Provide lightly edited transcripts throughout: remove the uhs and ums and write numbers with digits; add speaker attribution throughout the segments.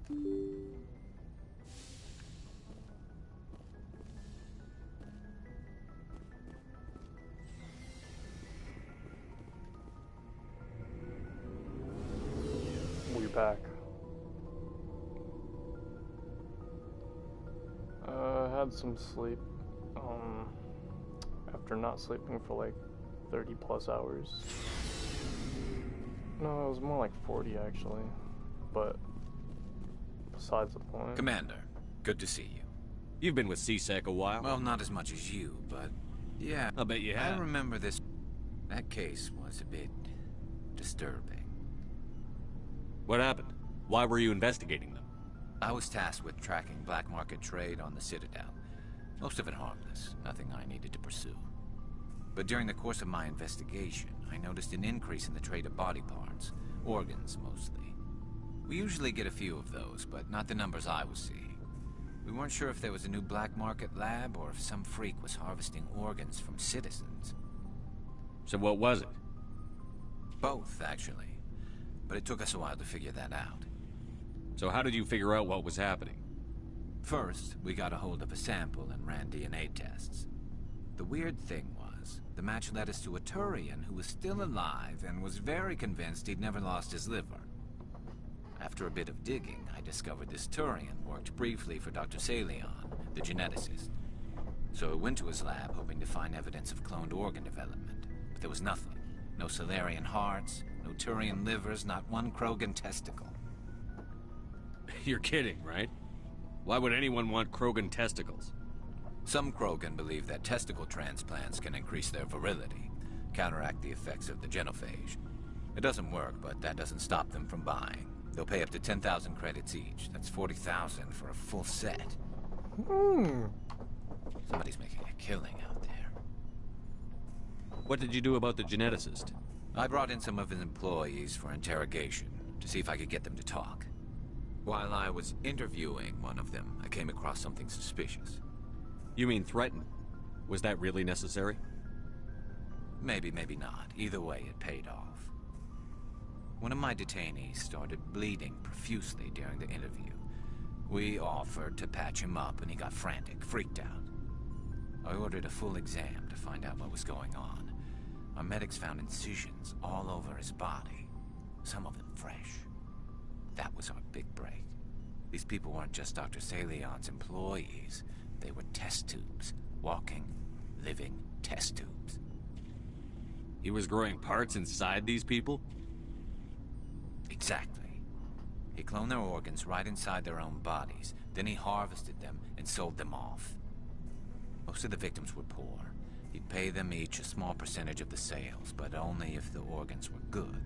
Speaker 1: We're back. Had some sleep. After not sleeping for like 30 plus hours. No, it was more like 40 actually. But besides the point.
Speaker 2: Commander, good to see you.
Speaker 3: You've been with C-Sec a while?
Speaker 2: Well, not as much as you, but yeah.
Speaker 3: I'll bet you have.
Speaker 2: I remember this. That case was a bit disturbing.
Speaker 3: What happened? Why were you investigating them?
Speaker 2: I was tasked with tracking black market trade on the Citadel. Most of it harmless, nothing I needed to pursue. But during the course of my investigation, I noticed an increase in the trade of body parts, organs mostly. We usually get a few of those, but not the numbers I was seeing. We weren't sure if there was a new black market lab or if some freak was harvesting organs from citizens.
Speaker 3: So what was it?
Speaker 2: Both, actually. But it took us a while to figure that out.
Speaker 3: So how did you figure out what was happening?
Speaker 2: First, we got a hold of a sample and ran DNA tests. The weird thing was, the match led us to a Turian who was still alive and was very convinced he'd never lost his liver. After a bit of digging, I discovered this Turian worked briefly for Dr. Salion, the geneticist. So I went to his lab hoping to find evidence of cloned organ development, but there was nothing. No Salarian hearts, no Turian livers, not one Krogan testicle.
Speaker 3: You're kidding, right? Why would anyone want Krogan testicles?
Speaker 2: Some Krogan believe that testicle transplants can increase their virility, counteract the effects of the genophage. It doesn't work, but that doesn't stop them from buying. They'll pay up to 10,000 credits each. That's 40,000 for a full set. Somebody's making a killing out there.
Speaker 3: What did you do about the geneticist?
Speaker 2: I brought in some of his employees for interrogation, to see if I could get them to talk. While I was interviewing one of them, I came across something suspicious.
Speaker 3: You mean threaten? Was that really necessary?
Speaker 2: Maybe, maybe not. Either way, it paid off. One of my detainees started bleeding profusely during the interview. We offered to patch him up and he got frantic, freaked out. I ordered a full exam to find out what was going on. Our medics found incisions all over his body, some of them fresh. That was our big break. These people weren't just Dr. Salion's employees. They were test tubes. Walking, living test tubes.
Speaker 3: He was growing parts inside these people?
Speaker 2: Exactly. He cloned their organs right inside their own bodies. Then he harvested them and sold them off. Most of the victims were poor. He'd pay them each a small percentage of the sales, but only if the organs were good.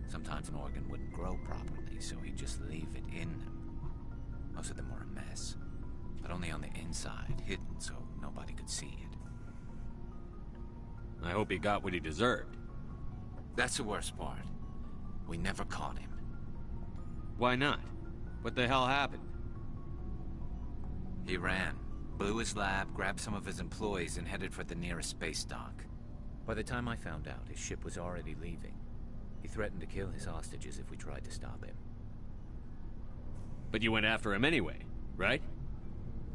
Speaker 2: Sometimes an organ wouldn't grow properly, so he'd just leave it in them. Most of them were a mess, but only on the inside, hidden so nobody could see it.
Speaker 3: I hope he got what he deserved.
Speaker 2: That's the worst part. We never caught him.
Speaker 3: Why not? What the hell happened?
Speaker 2: He ran, blew his lab, grabbed some of his employees, and headed for the nearest space dock. By the time I found out, his ship was already leaving. He threatened to kill his hostages if we tried to stop him.
Speaker 3: But you went after him anyway, right?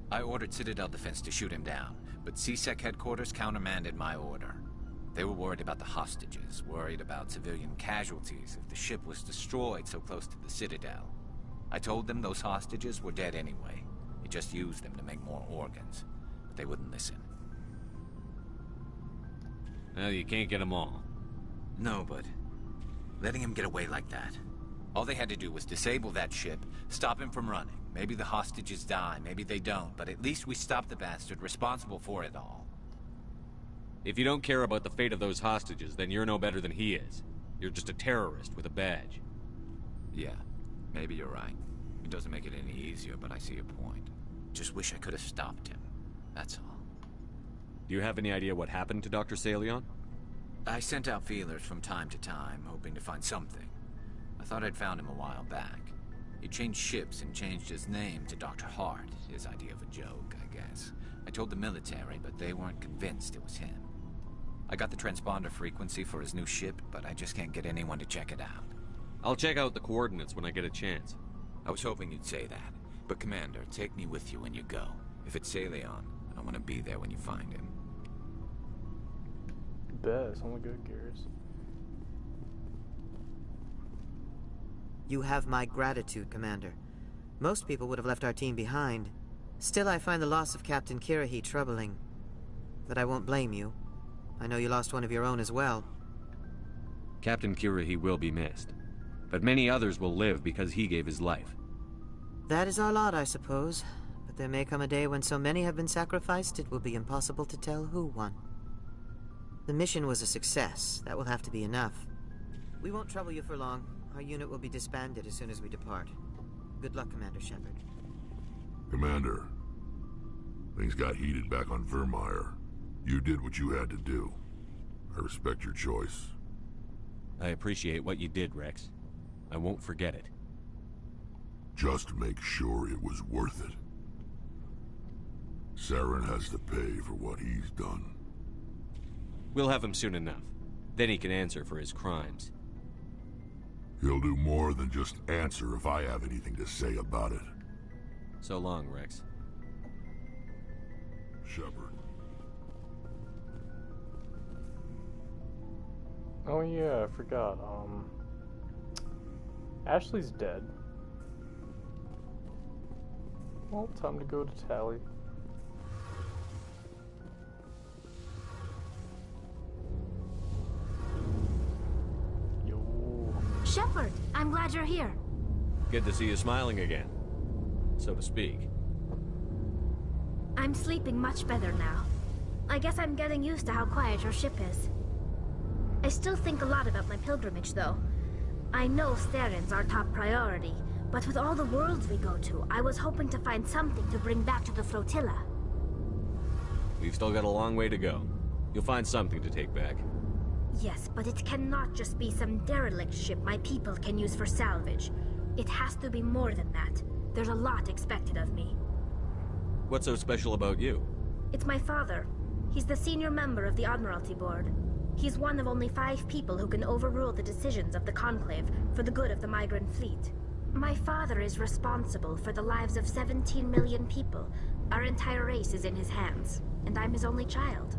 Speaker 2: I ordered Citadel Defense to shoot him down, but C-Sec headquarters countermanded my order. They were worried about the hostages, worried about civilian casualties if the ship was destroyed so close to the Citadel. I told them those hostages were dead anyway. He just used them to make more organs. But they wouldn't listen.
Speaker 3: Well, you can't get them all.
Speaker 2: No, but letting him get away like that. All they had to do was disable that ship, stop him from running. Maybe the hostages die, maybe they don't, but at least we stopped the bastard responsible for it all.
Speaker 3: If you don't care about the fate of those hostages, then you're no better than he is. You're just a terrorist with a badge.
Speaker 2: Yeah, maybe you're right. It doesn't make it any easier, but I see your point. Just wish I could have stopped him. That's all.
Speaker 3: Do you have any idea what happened to Dr. Salion?
Speaker 2: I sent out feelers from time to time, hoping to find something. I thought I'd found him a while back. He changed ships and changed his name to Dr. Hart, his idea of a joke, I guess. I told the military, but they weren't convinced it was him. I got the transponder frequency for his new ship, but I just can't get anyone to check it out.
Speaker 3: I'll check out the coordinates when I get a chance.
Speaker 2: I was hoping you'd say that. But Commander, take me with you when you go. If it's Saleon, I want to be there when you find him.
Speaker 1: Bet, only good gears.
Speaker 4: You have my gratitude, Commander. Most people would have left our team behind. Still, I find the loss of Captain Kirrahe troubling. But I won't blame you. I know you lost one of your own as well.
Speaker 3: Captain Kirrahe will be missed. But many others will live because he gave his life.
Speaker 4: That is our lot, I suppose. But there may come a day when so many have been sacrificed, it will be impossible to tell who won. The mission was a success. That will have to be enough. We won't trouble you for long. Our unit will be disbanded as soon as we depart. Good luck, Commander Shepard.
Speaker 5: Commander, things got heated back on Virmire. You did what you had to do. I respect your choice.
Speaker 3: I appreciate what you did, Rex. I won't forget it.
Speaker 5: Just make sure it was worth it. Saren has to pay for what he's done.
Speaker 3: We'll have him soon enough. Then he can answer for his crimes.
Speaker 5: He'll do more than just answer if I have anything to say about it.
Speaker 3: So long, Rex.
Speaker 5: Shepard.
Speaker 1: Oh yeah, I forgot. Ashley's dead. Well, time to go to Tali. Yo.
Speaker 6: Shepard, I'm glad you're here.
Speaker 3: Good to see you smiling again, so to speak.
Speaker 6: I'm sleeping much better now. I guess I'm getting used to how quiet your ship is. I still think a lot about my pilgrimage, though. I know Saren's our top priority, but with all the worlds we go to, I was hoping to find something to bring back to the flotilla.
Speaker 3: We've still got a long way to go. You'll find something to take back.
Speaker 6: Yes, but it cannot just be some derelict ship my people can use for salvage. It has to be more than that. There's a lot expected of me.
Speaker 3: What's so special about you?
Speaker 6: It's my father. He's the senior member of the Admiralty Board. He's one of only 5 people who can overrule the decisions of the Conclave for the good of the migrant fleet. My father is responsible for the lives of 17 million people. Our entire race is in his hands, and I'm his only child.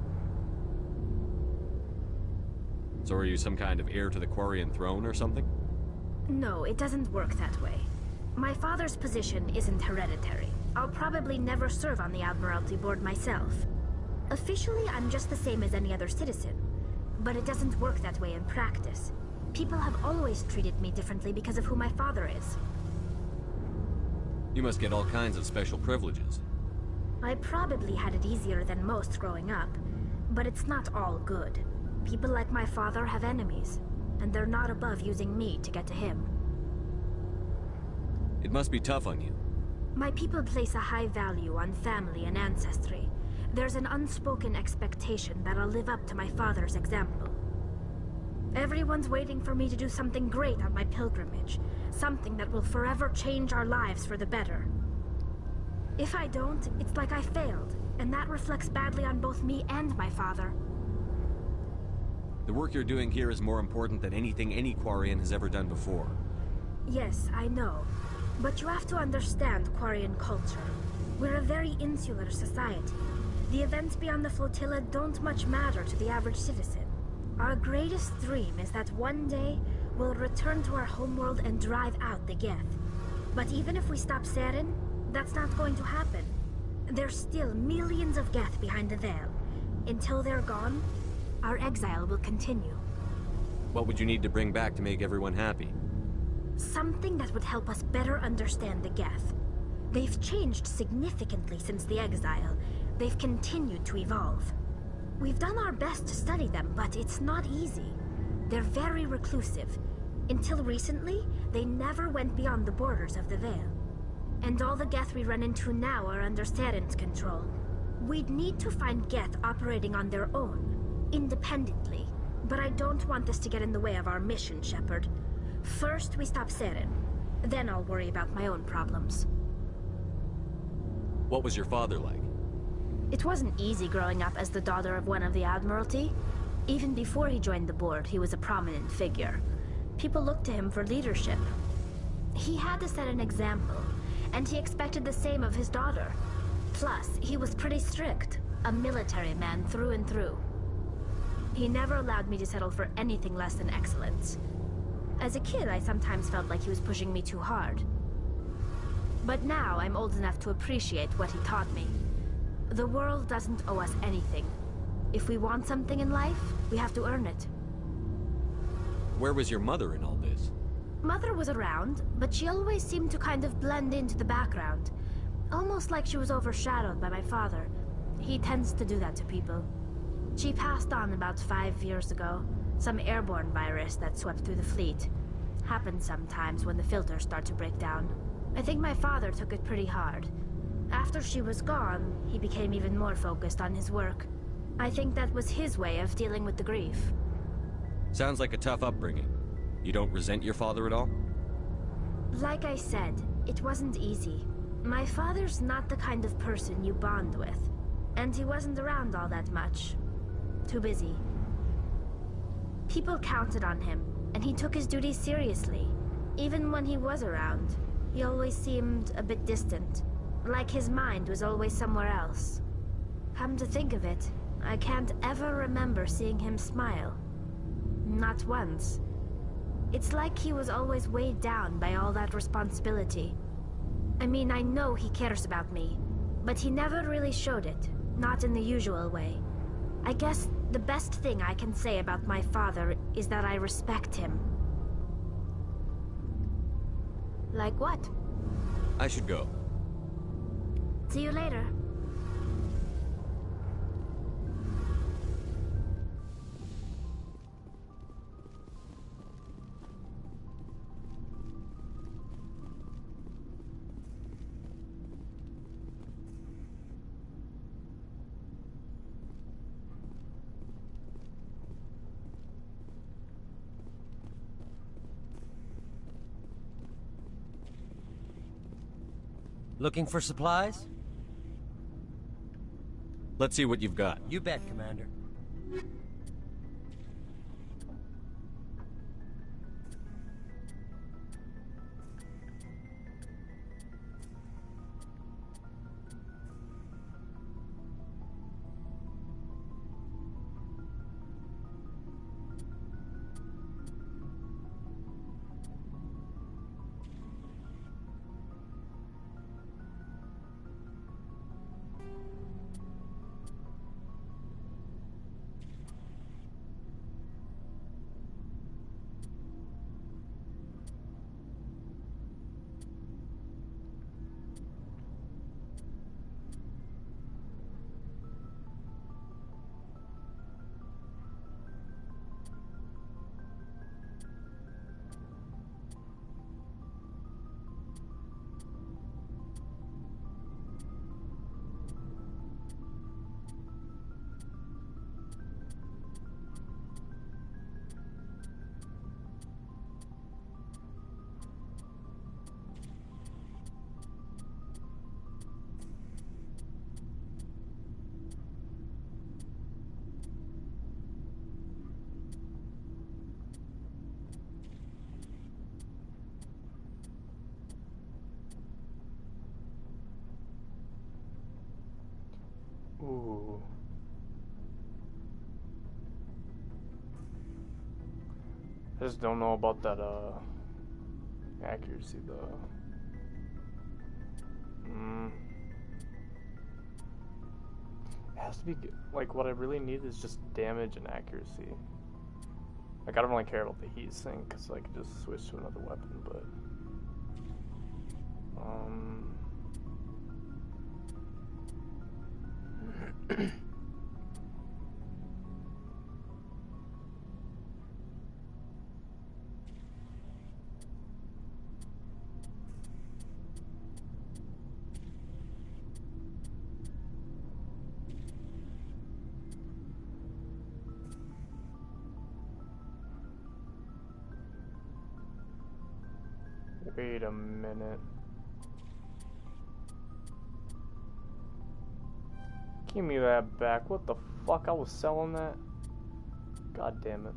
Speaker 3: So are you some kind of heir to the Quarian throne or something?
Speaker 6: No, it doesn't work that way. My father's position isn't hereditary. I'll probably never serve on the Admiralty Board myself. Officially, I'm just the same as any other citizen. But it doesn't work that way in practice. People have always treated me differently because of who my father is.
Speaker 3: You must get all kinds of special privileges.
Speaker 6: I probably had it easier than most growing up, but it's not all good. People like my father have enemies, and they're not above using me to get to him.
Speaker 3: It must be tough on you.
Speaker 6: My people place a high value on family and ancestry. There's an unspoken expectation that I'll live up to my father's example. Everyone's waiting for me to do something great on my pilgrimage, something that will forever change our lives for the better. If I don't, it's like I failed, and that reflects badly on both me and my father.
Speaker 3: The work you're doing here is more important than anything any Quarian has ever done before.
Speaker 6: Yes, I know. But you have to understand Quarian culture. We're a very insular society. The events beyond the flotilla don't much matter to the average citizen. Our greatest dream is that one day we'll return to our homeworld and drive out the Geth. But even if we stop Saren, that's not going to happen. There's still millions of Geth behind the veil. Until they're gone, our exile will continue.
Speaker 3: What would you need to bring back to make everyone happy?
Speaker 6: Something that would help us better understand the Geth. They've changed significantly since the exile. They've continued to evolve. We've done our best to study them, but it's not easy. They're very reclusive. Until recently, they never went beyond the borders of the Veil. And all the Geth we run into now are under Saren's control. We'd need to find Geth operating on their own, independently. But I don't want this to get in the way of our mission, Shepard. First, we stop Saren. Then I'll worry about my own problems.
Speaker 3: What was your father like?
Speaker 6: It wasn't easy growing up as the daughter of one of the Admiralty. Even before he joined the board, he was a prominent figure. People looked to him for leadership. He had to set an example, and he expected the same of his daughter. Plus, he was pretty strict, a military man through and through. He never allowed me to settle for anything less than excellence. As a kid, I sometimes felt like he was pushing me too hard. But now, I'm old enough to appreciate what he taught me. The world doesn't owe us anything. If we want something in life, we have to earn it.
Speaker 3: Where was your mother in all this?
Speaker 6: Mother was around, but she always seemed to kind of blend into the background. Almost like she was overshadowed by my father. He tends to do that to people. She passed on about 5 years ago. Some airborne virus that swept through the fleet. Happens sometimes when the filters start to break down. I think my father took it pretty hard. After she was gone, he became even more focused on his work. I think that was his way of dealing with the grief.
Speaker 3: Sounds like a tough upbringing. You don't resent your father at all?
Speaker 6: Like I said, it wasn't easy. My father's not the kind of person you bond with. And he wasn't around all that much. Too busy. People counted on him, and he took his duties seriously. Even when he was around, he always seemed a bit distant. Like his mind was always somewhere else. Come to think of it, I can't ever remember seeing him smile. Not once. It's like he was always weighed down by all that responsibility. I mean, I know he cares about me, but he never really showed it, not in the usual way. I guess the best thing I can say about my father is that I respect him. Like what?
Speaker 3: I should go.
Speaker 6: See you later.
Speaker 7: Looking for supplies?
Speaker 3: Let's see what you've got.
Speaker 7: You bet, Commander.
Speaker 1: Ooh. I just don't know about that, accuracy, though. It has to be, like, what I really need is just damage and accuracy. Like, I don't really care about the heat sink, because I could just switch to another weapon, but... Wait a minute. Give me that back. What the fuck? I was selling that? God damn it.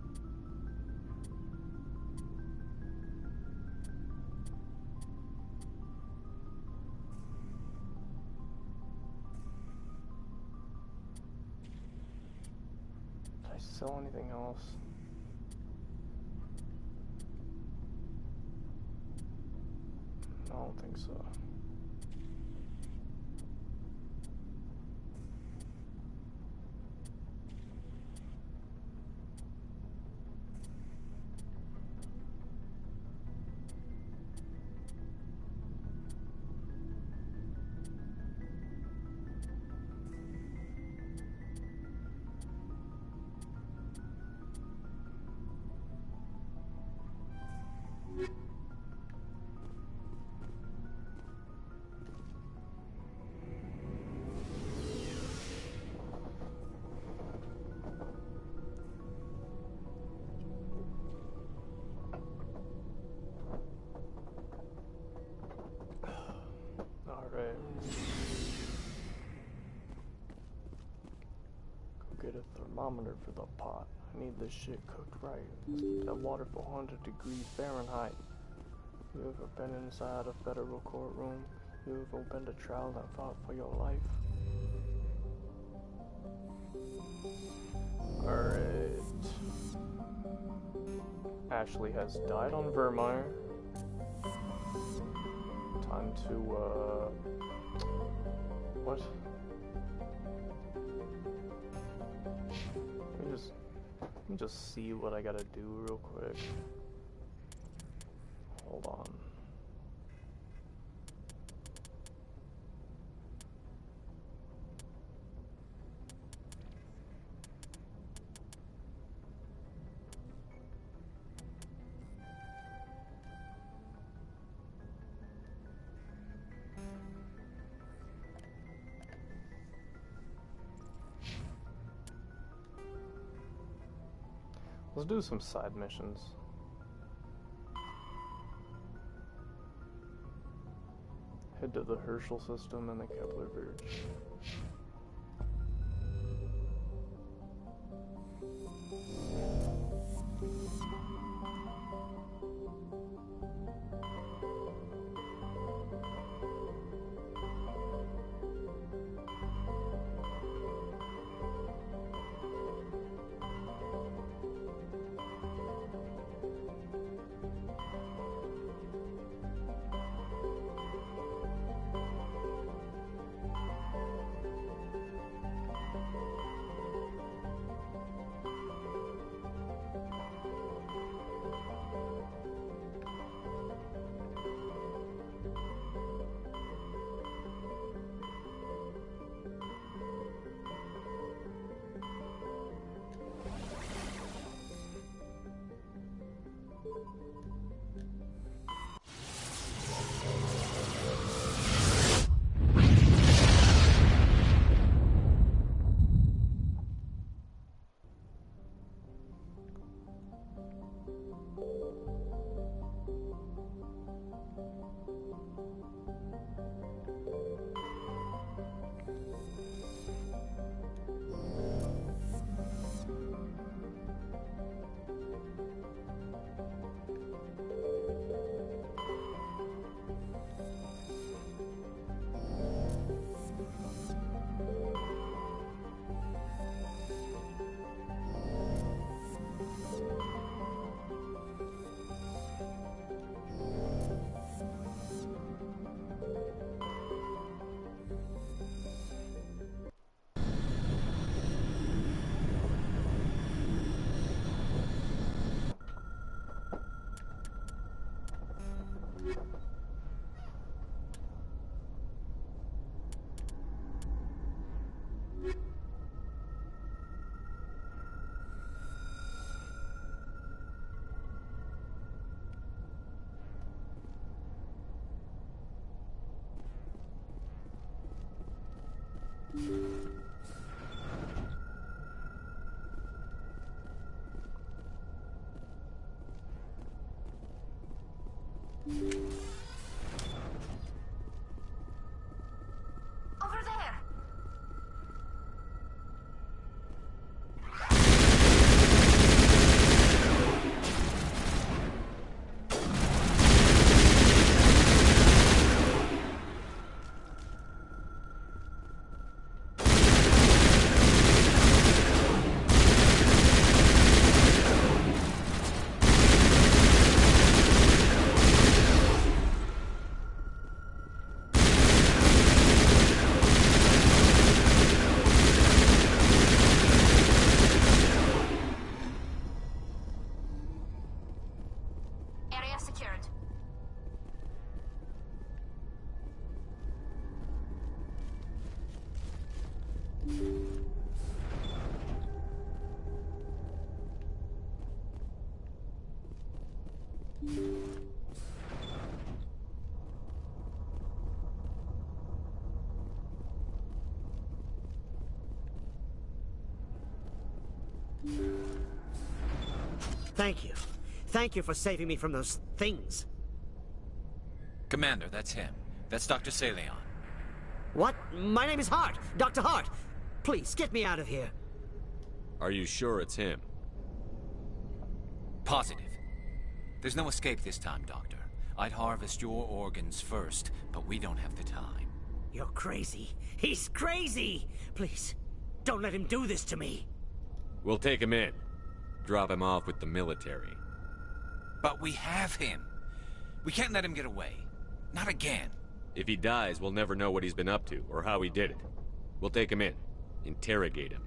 Speaker 1: sell anything else? I don't think so. Go get a thermometer for the pot. I need this shit cooked right. Let's keep that water for 100 degrees Fahrenheit. You ever been inside a federal courtroom? You ever been to trial and fought for your life? Alright. Ashley has died on Vermeer. Time to, what? Let me just see what I gotta do real quick. Hold on. Let's do some side missions. Head to the Herschel system and the Kepler Verge.
Speaker 6: Over there! secured.
Speaker 8: Thank you. Thank you for saving me from those things.
Speaker 2: Commander, that's him. That's Dr. Saleon.
Speaker 8: What? My name is Hart. Dr. Hart. Please, get me out of here.
Speaker 3: Are you sure it's him?
Speaker 2: Positive. There's no escape this time, Doctor. I'd harvest your organs first, but we don't have the time.
Speaker 8: You're crazy. He's crazy! Please, don't let him do this to me.
Speaker 3: We'll take him in. Drop him off with the military.
Speaker 2: But we have him. We can't let him get away. Not again.
Speaker 3: If he dies, we'll never know what he's been up to, or how he did it. We'll take him in, interrogate him,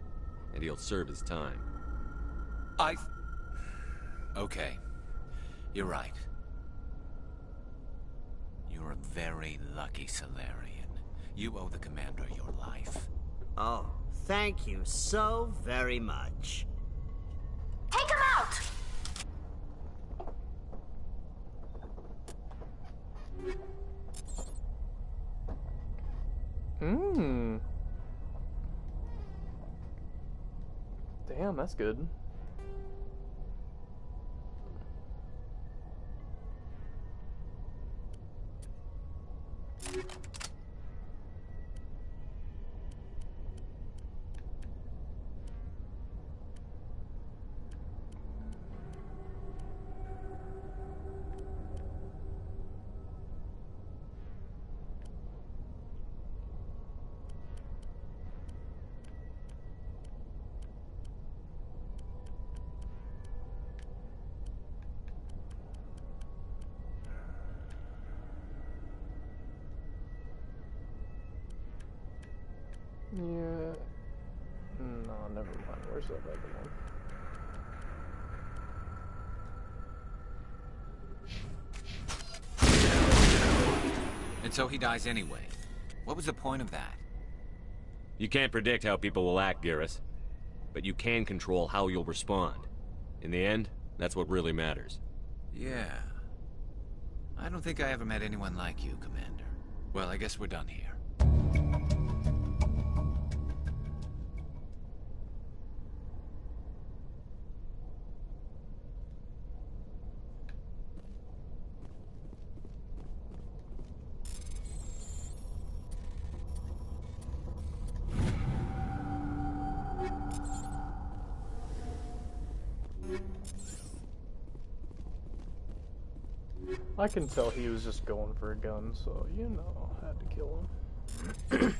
Speaker 3: and he'll serve his time.
Speaker 2: Okay. You're right. You're a very lucky Salarian. You owe the Commander your life.
Speaker 8: Oh, thank you so very much.
Speaker 6: Take him out!
Speaker 1: Damn, that's good. Yeah. No, never mind. Where's that other one?
Speaker 2: And so he dies anyway. What was the point of that?
Speaker 3: You can't predict how people will act, Garrus. But you can control how you'll respond. In the end, that's what really matters.
Speaker 2: Yeah. I don't think I ever met anyone like you, Commander. Well, I guess we're done here.
Speaker 1: I can tell he was just going for a gun, so, you know, had to kill him.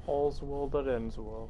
Speaker 1: All's well that ends well.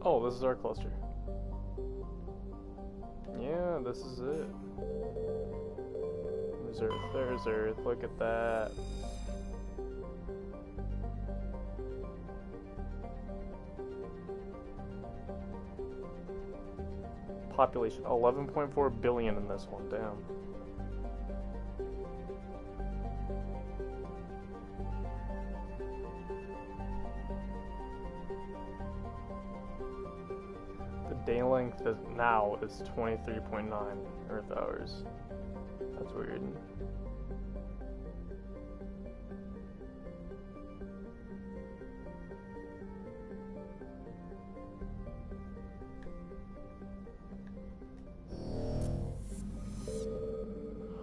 Speaker 1: Oh, this is our cluster. Yeah, this is it. There's Earth, there's Earth, look at that. Population, 11.4 billion in this one, damn. Day length is now is 23.9 Earth hours. That's weird.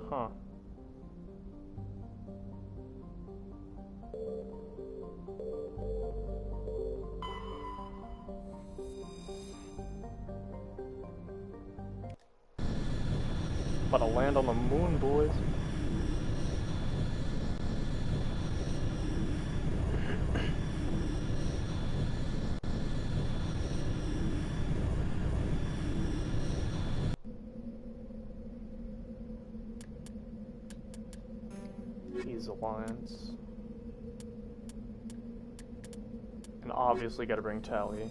Speaker 1: Huh. About to land on the moon, boys. He's Alliance. And obviously gotta bring Tally.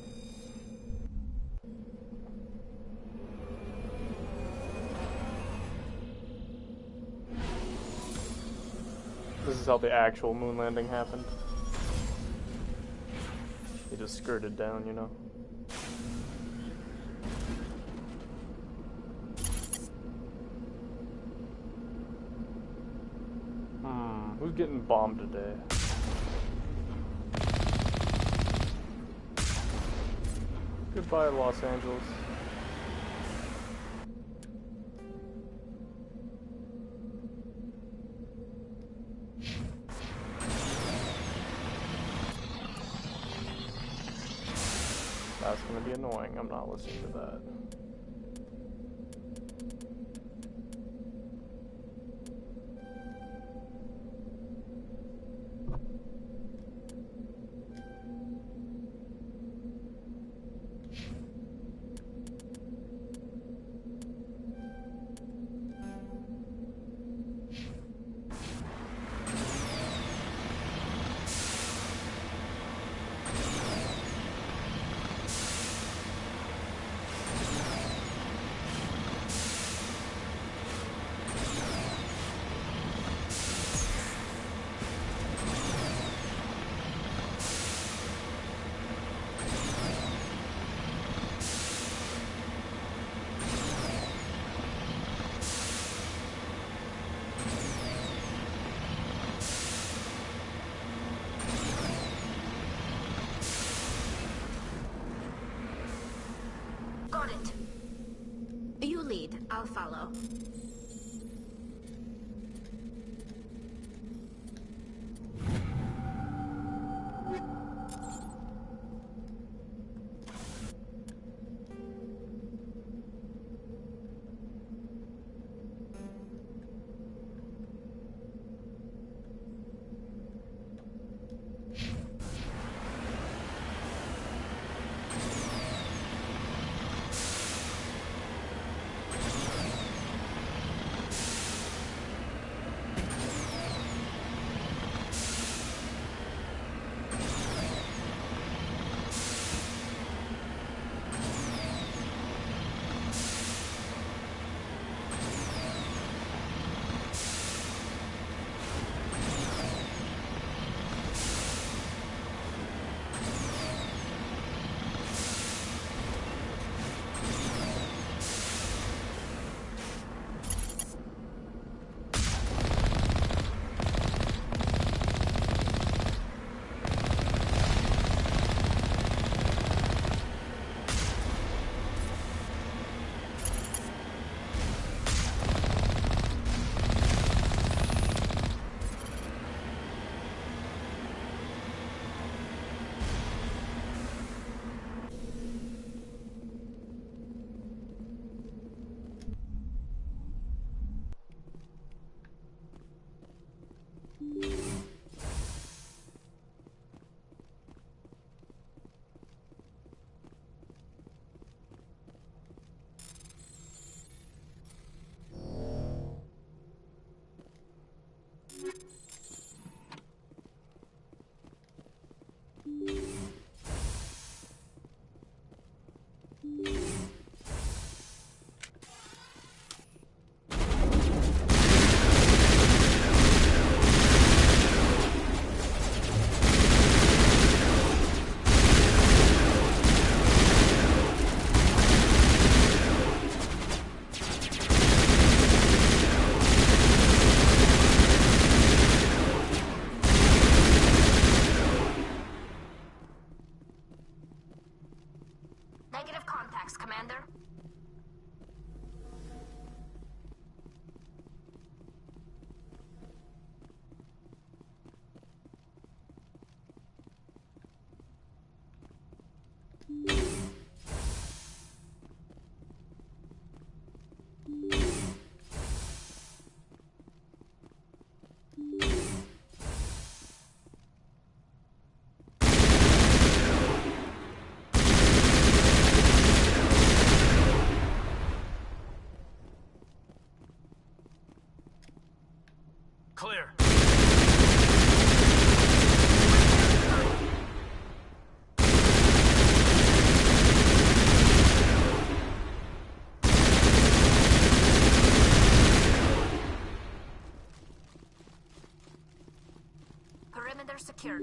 Speaker 1: This is how the actual moon landing happened. He just skirted down, you know. Who's getting bombed today? Goodbye, Los Angeles. That's gonna be annoying. I'm not listening to that.
Speaker 6: Got it. You lead, I'll follow.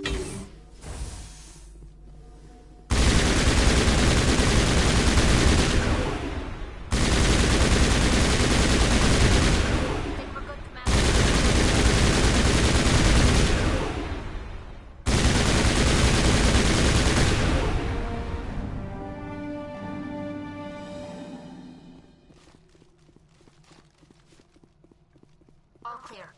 Speaker 6: forward. Take for good, Commander. All clear.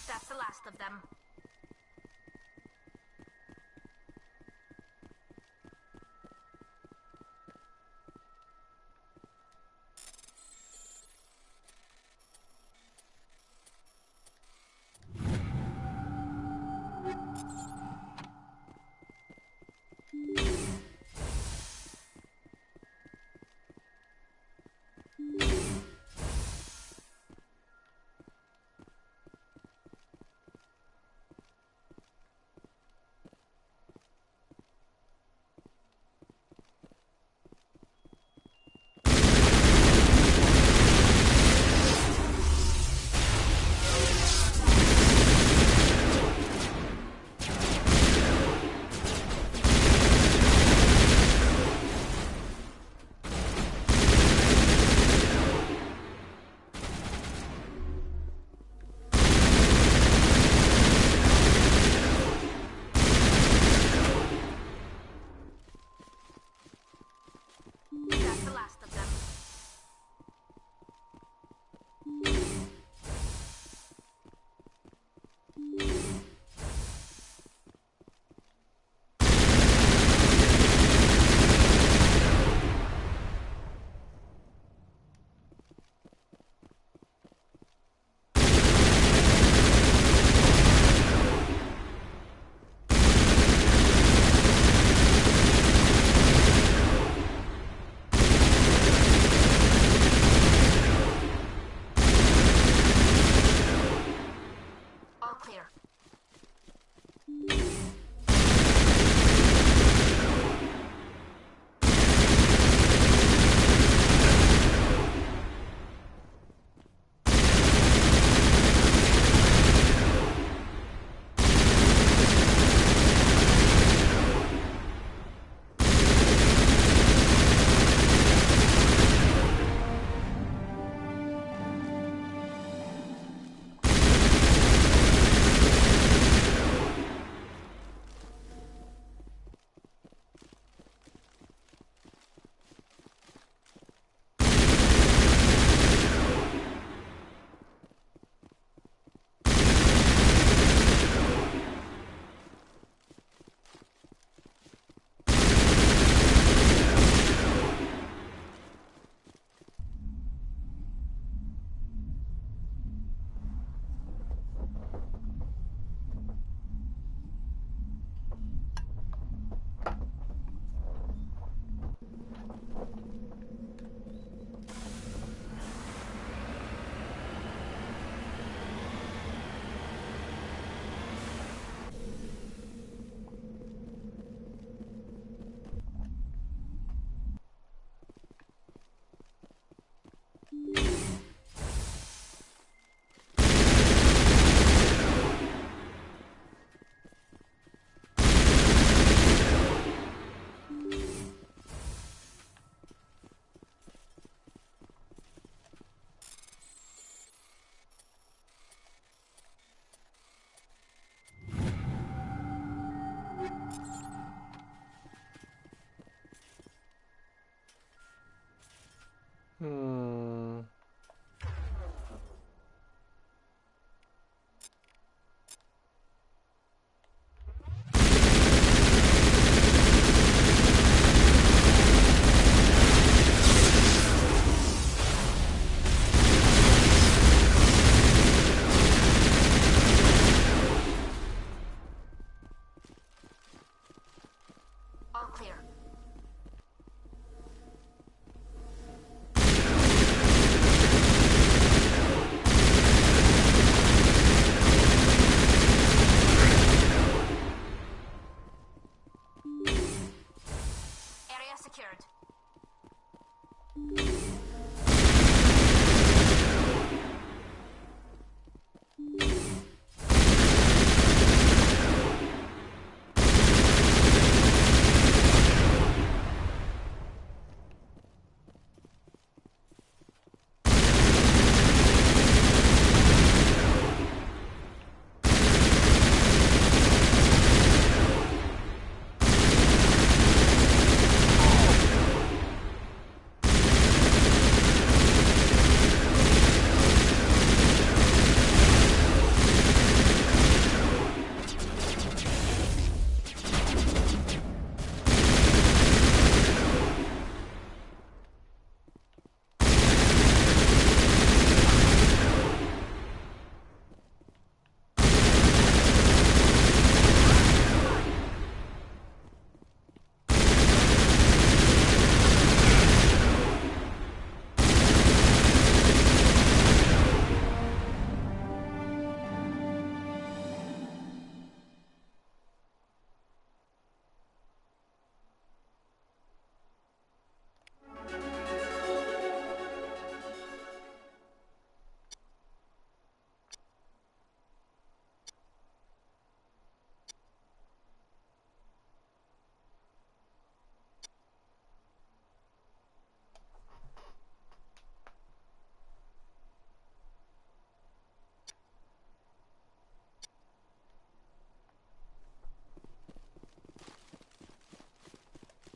Speaker 6: That's the last of them. That's the last of them.
Speaker 1: Hmm.
Speaker 6: All clear. Area secured.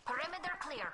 Speaker 6: Perimeter clear.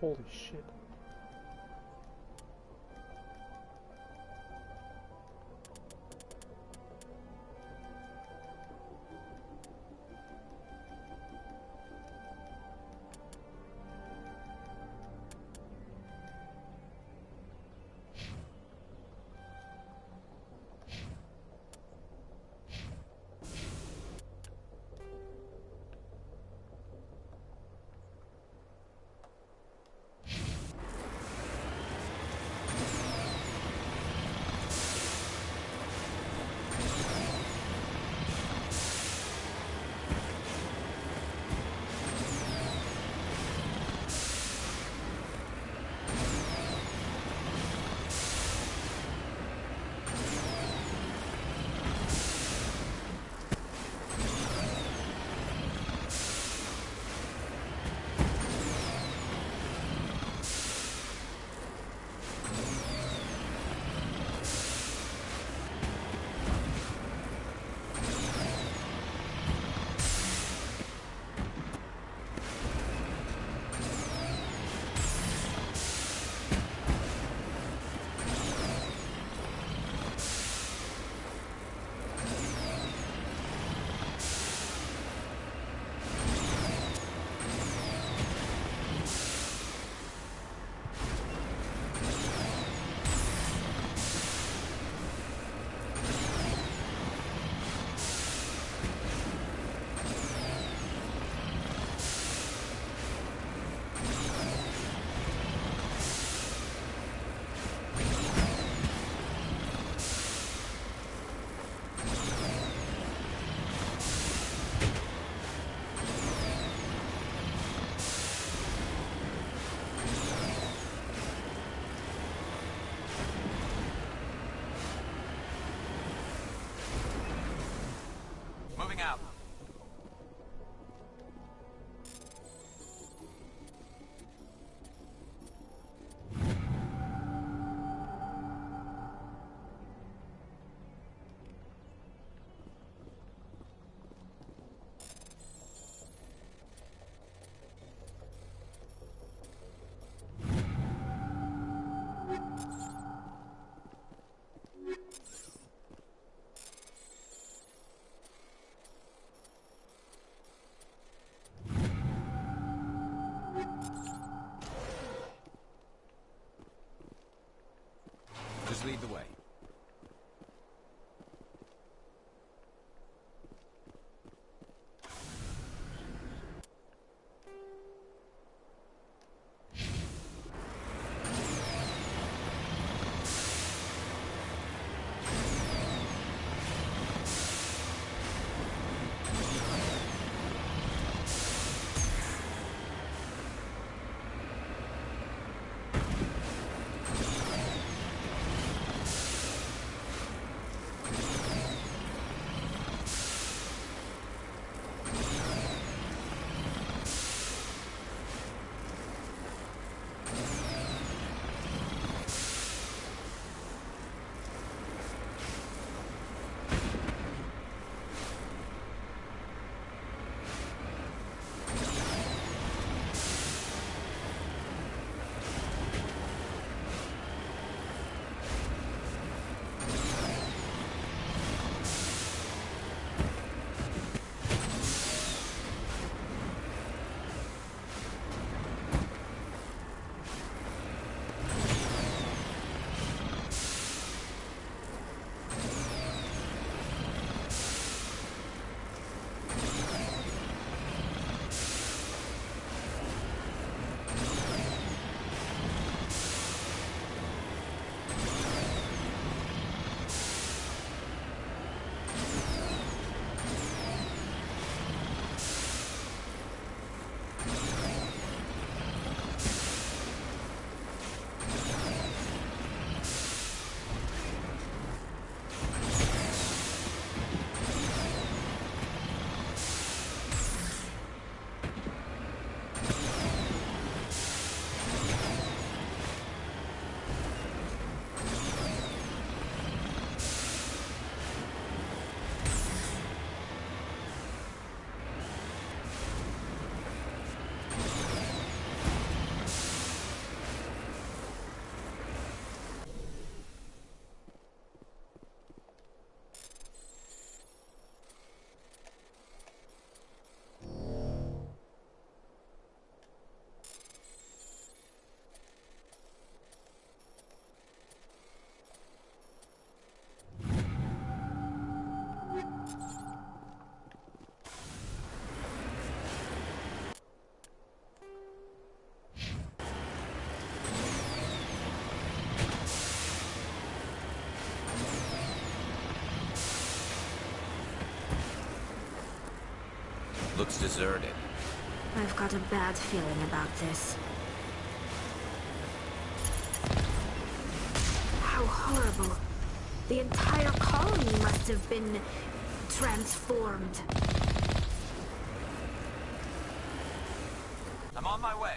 Speaker 1: Holy shit.
Speaker 2: Moving out. Just lead the way. looks deserted.
Speaker 6: I've got a bad feeling about this. How horrible. The entire colony must have been transformed.
Speaker 2: I'm on my way.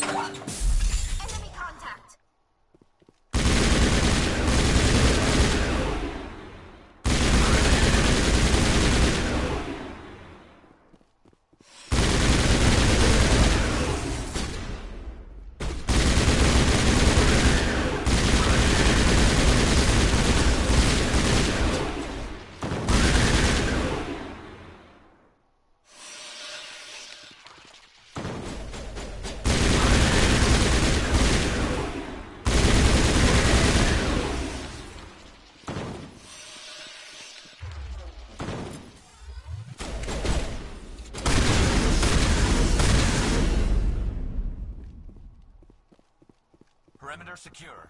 Speaker 6: Enemy contact!
Speaker 2: Perimeter secured.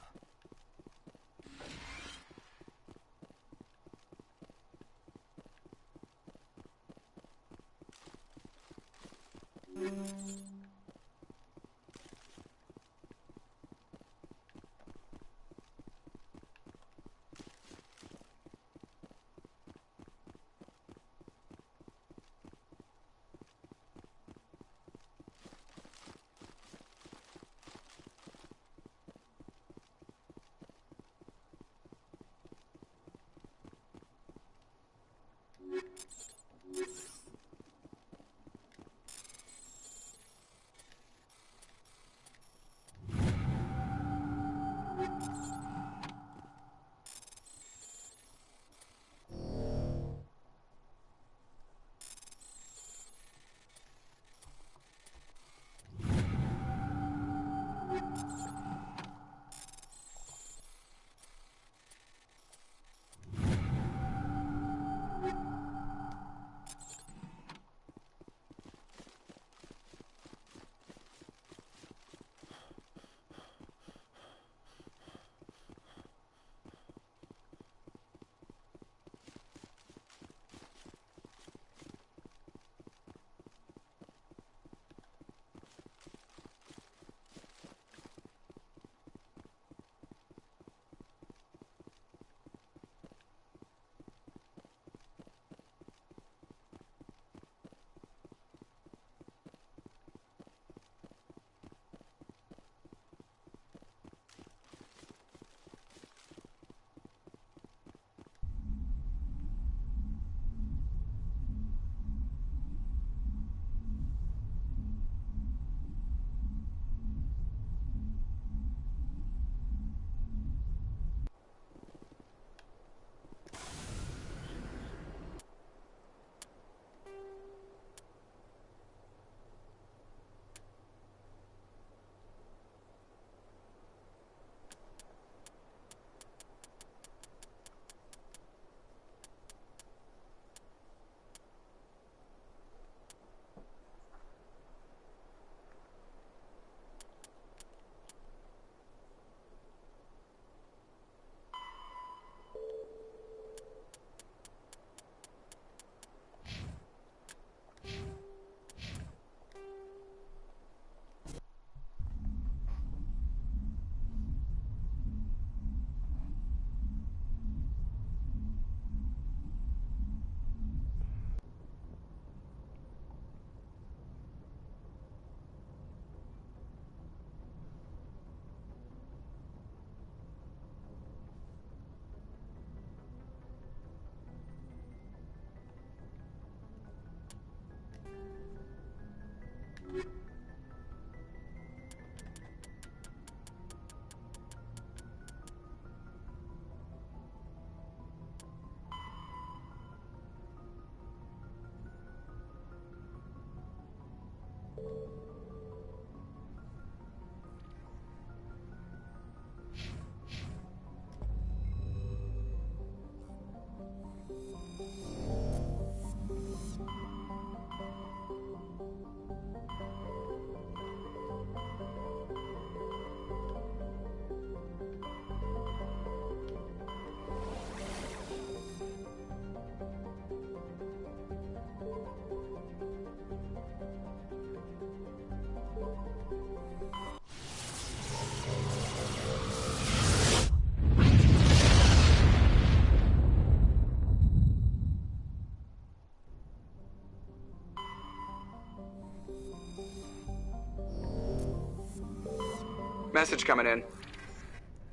Speaker 9: Message coming in.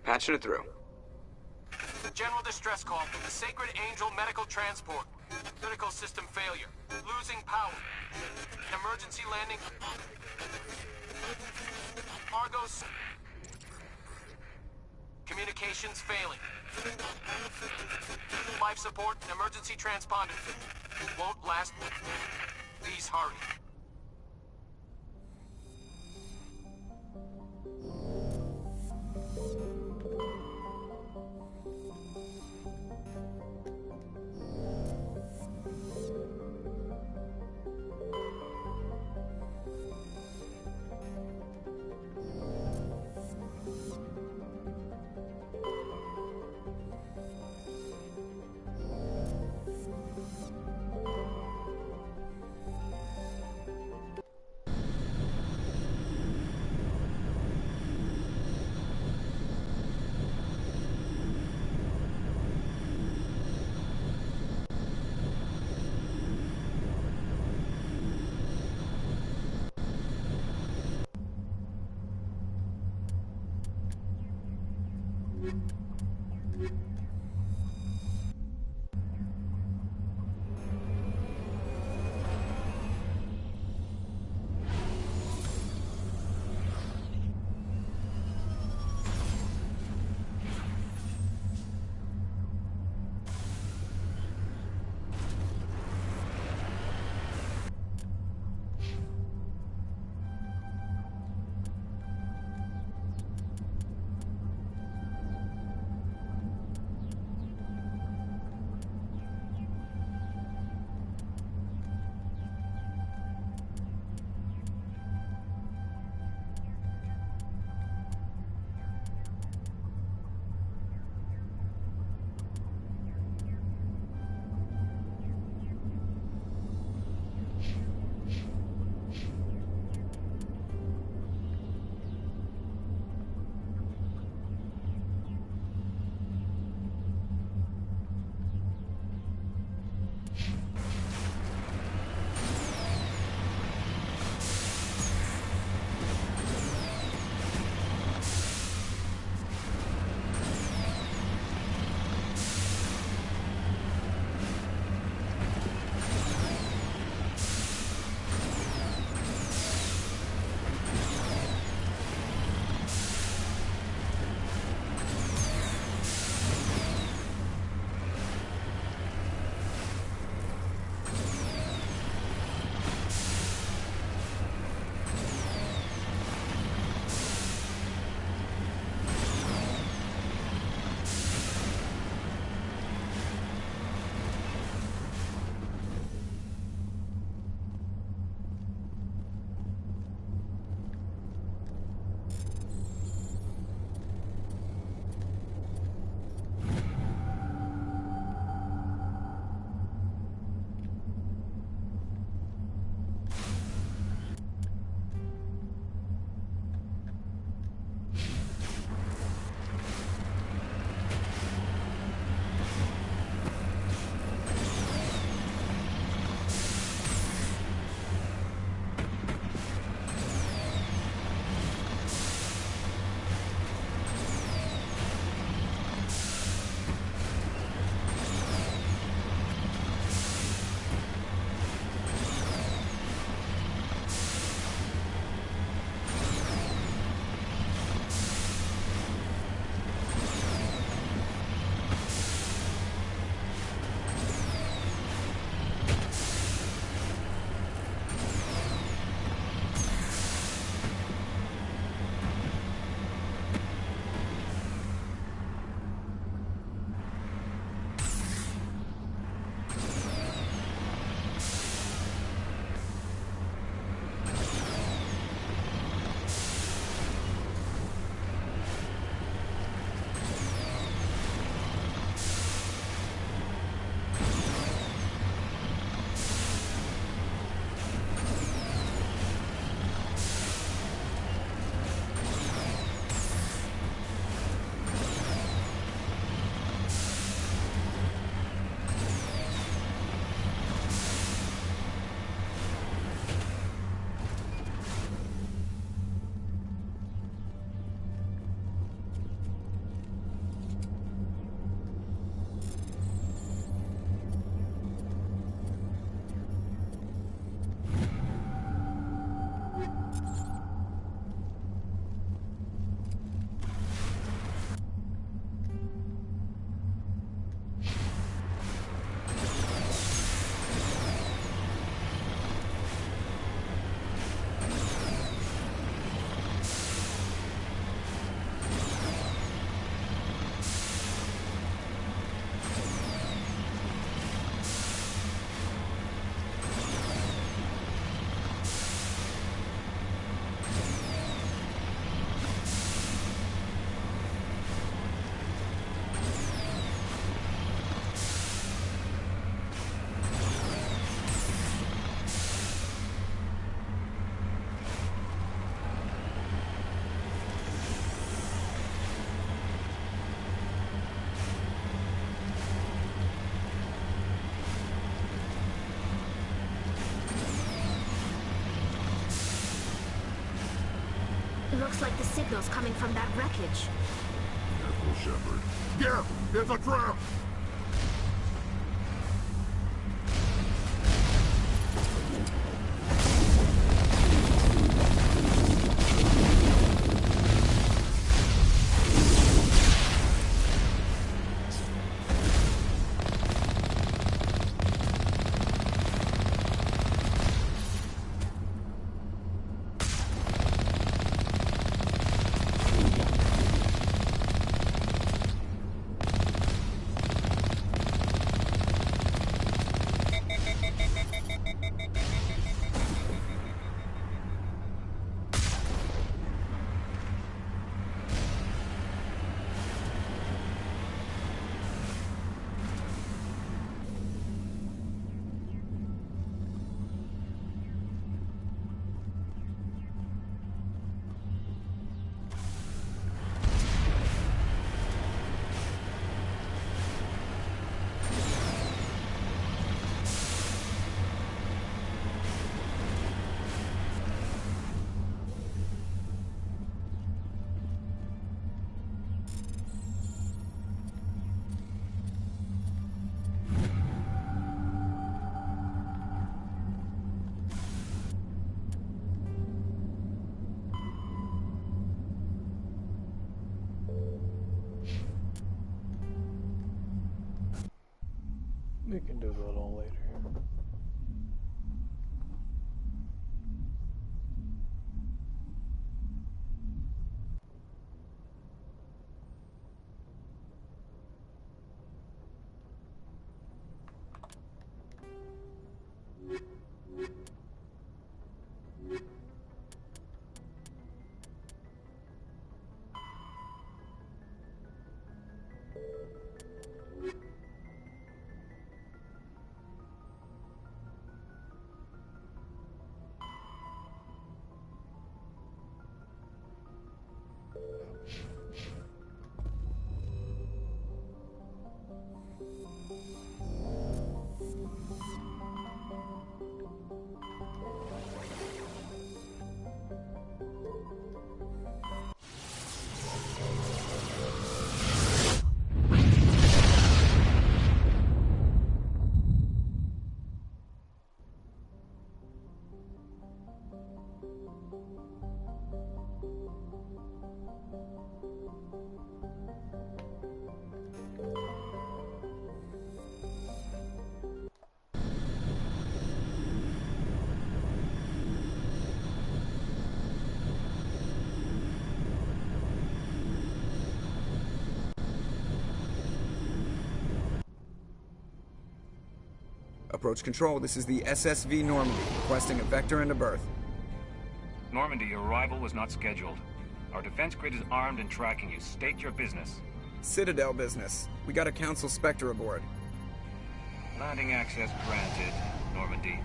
Speaker 9: Patching it through.
Speaker 10: General distress call from the Sacred Angel Medical Transport. Critical system failure. Losing power. Emergency landing. Argos. Communications failing. Life support and emergency transponder. Won't last. Please hurry.
Speaker 6: Looks like the signal's coming from that wreckage.
Speaker 5: Careful, Shepard. Geth! It's a trap!
Speaker 1: We can do that all later.
Speaker 9: Approach control, this is the SSV Normandy, requesting a vector and a berth.
Speaker 10: Normandy, your arrival was not scheduled. Our defense grid is armed and tracking you. State your business.
Speaker 9: Citadel business. We got a Council Spectre aboard.
Speaker 10: Landing access granted, Normandy.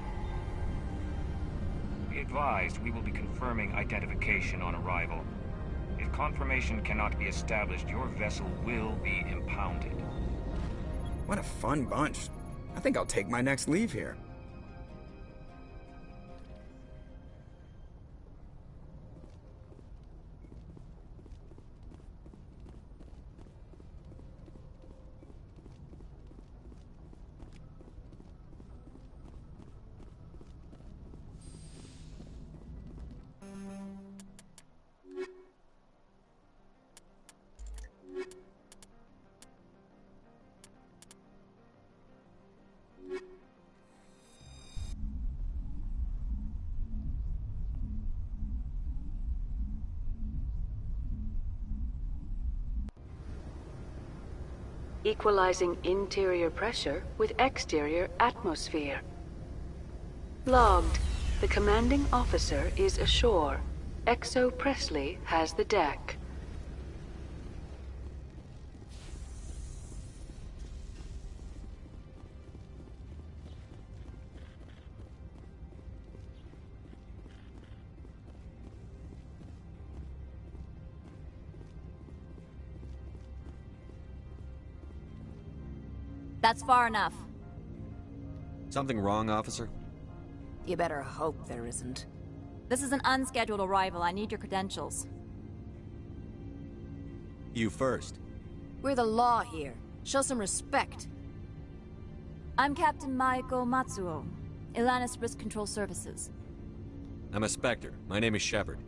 Speaker 10: Be advised, we will be confirming identification on arrival. If confirmation cannot be established, your vessel will be impounded.
Speaker 9: What a fun bunch. I think I'll take my next leave here.
Speaker 11: Equalizing interior pressure with exterior atmosphere. Logged. The commanding officer is ashore. Exo Presley has the deck.
Speaker 12: That's far enough.
Speaker 3: Something wrong, officer?
Speaker 12: You better hope there isn't. This is an unscheduled arrival. I need your credentials.
Speaker 3: You first.
Speaker 13: We're the law here. Show some respect.
Speaker 12: I'm Captain Maiko Matsuo, Ilanis Risk Control Services.
Speaker 3: I'm a Spectre. My name is Shepard.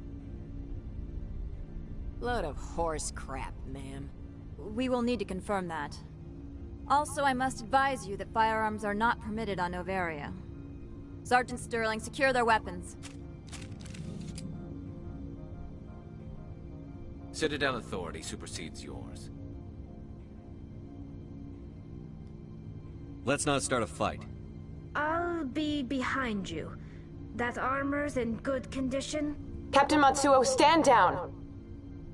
Speaker 13: Load of horse crap, ma'am.
Speaker 12: We will need to confirm that. Also, I must advise you that firearms are not permitted on Noveria. Sergeant Sterling, secure their weapons.
Speaker 2: Citadel authority supersedes yours.
Speaker 3: Let's not start a fight.
Speaker 6: I'll be behind you. That armor's in good condition?
Speaker 14: Captain Matsuo, stand down!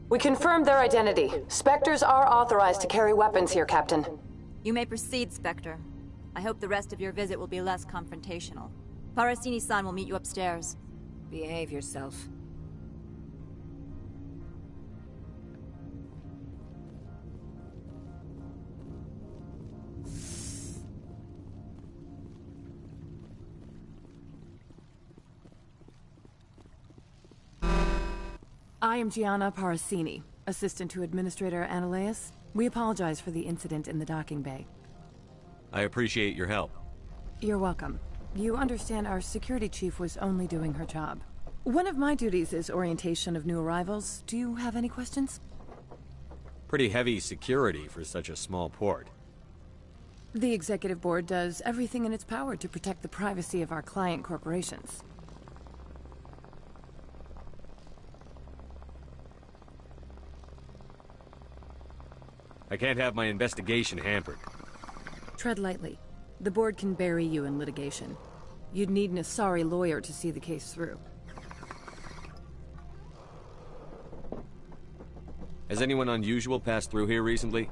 Speaker 14: We confirmed their identity. Spectres are authorized to carry weapons here, Captain.
Speaker 12: You may proceed, Spectre. I hope the rest of your visit will be less confrontational. Parasini-san will meet you upstairs.
Speaker 13: Behave yourself.
Speaker 15: I am Gianna Parasini, assistant to Administrator Analeas. We apologize for the incident in the docking bay.
Speaker 3: I appreciate your help.
Speaker 15: You're welcome. You understand our security chief was only doing her job. One of my duties is orientation of new arrivals. Do you have any questions?
Speaker 3: Pretty heavy security for such a small port.
Speaker 15: The Executive Board does everything in its power to protect the privacy of our client corporations.
Speaker 3: I can't have my investigation hampered.
Speaker 15: Tread lightly. The board can bury you in litigation. You'd need an Asari lawyer to see the case through.
Speaker 3: Has anyone unusual passed through here recently?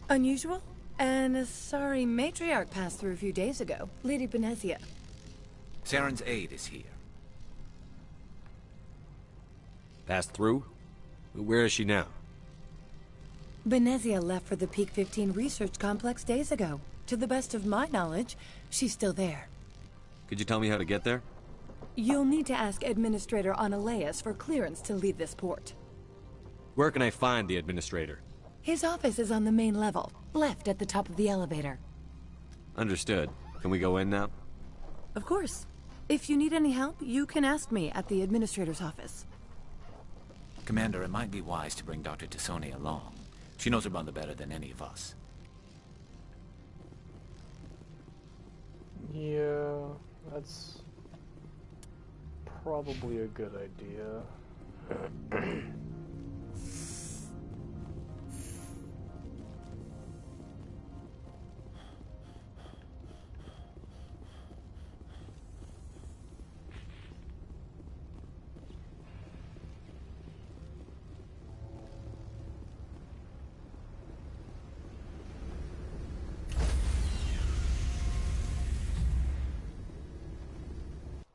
Speaker 15: Unusual? An Asari matriarch passed through a few days ago. Lady Benezia.
Speaker 2: Saren's aide is here.
Speaker 3: Passed through? Where is she now?
Speaker 15: Benezia left for the Peak 15 research complex days ago. To the best of my knowledge, she's still there.
Speaker 3: Could you tell me how to get there?
Speaker 15: You'll need to ask Administrator Analeas for clearance to leave this port.
Speaker 3: Where can I find the Administrator?
Speaker 15: His office is on the main level, left at the top of the elevator.
Speaker 3: Understood. Can we go in now?
Speaker 15: Of course. If you need any help, you can ask me at the Administrator's office.
Speaker 2: Commander, it might be wise to bring Dr. T'Soni along. She knows her mother better than any of us.
Speaker 1: Yeah, that's probably a good idea.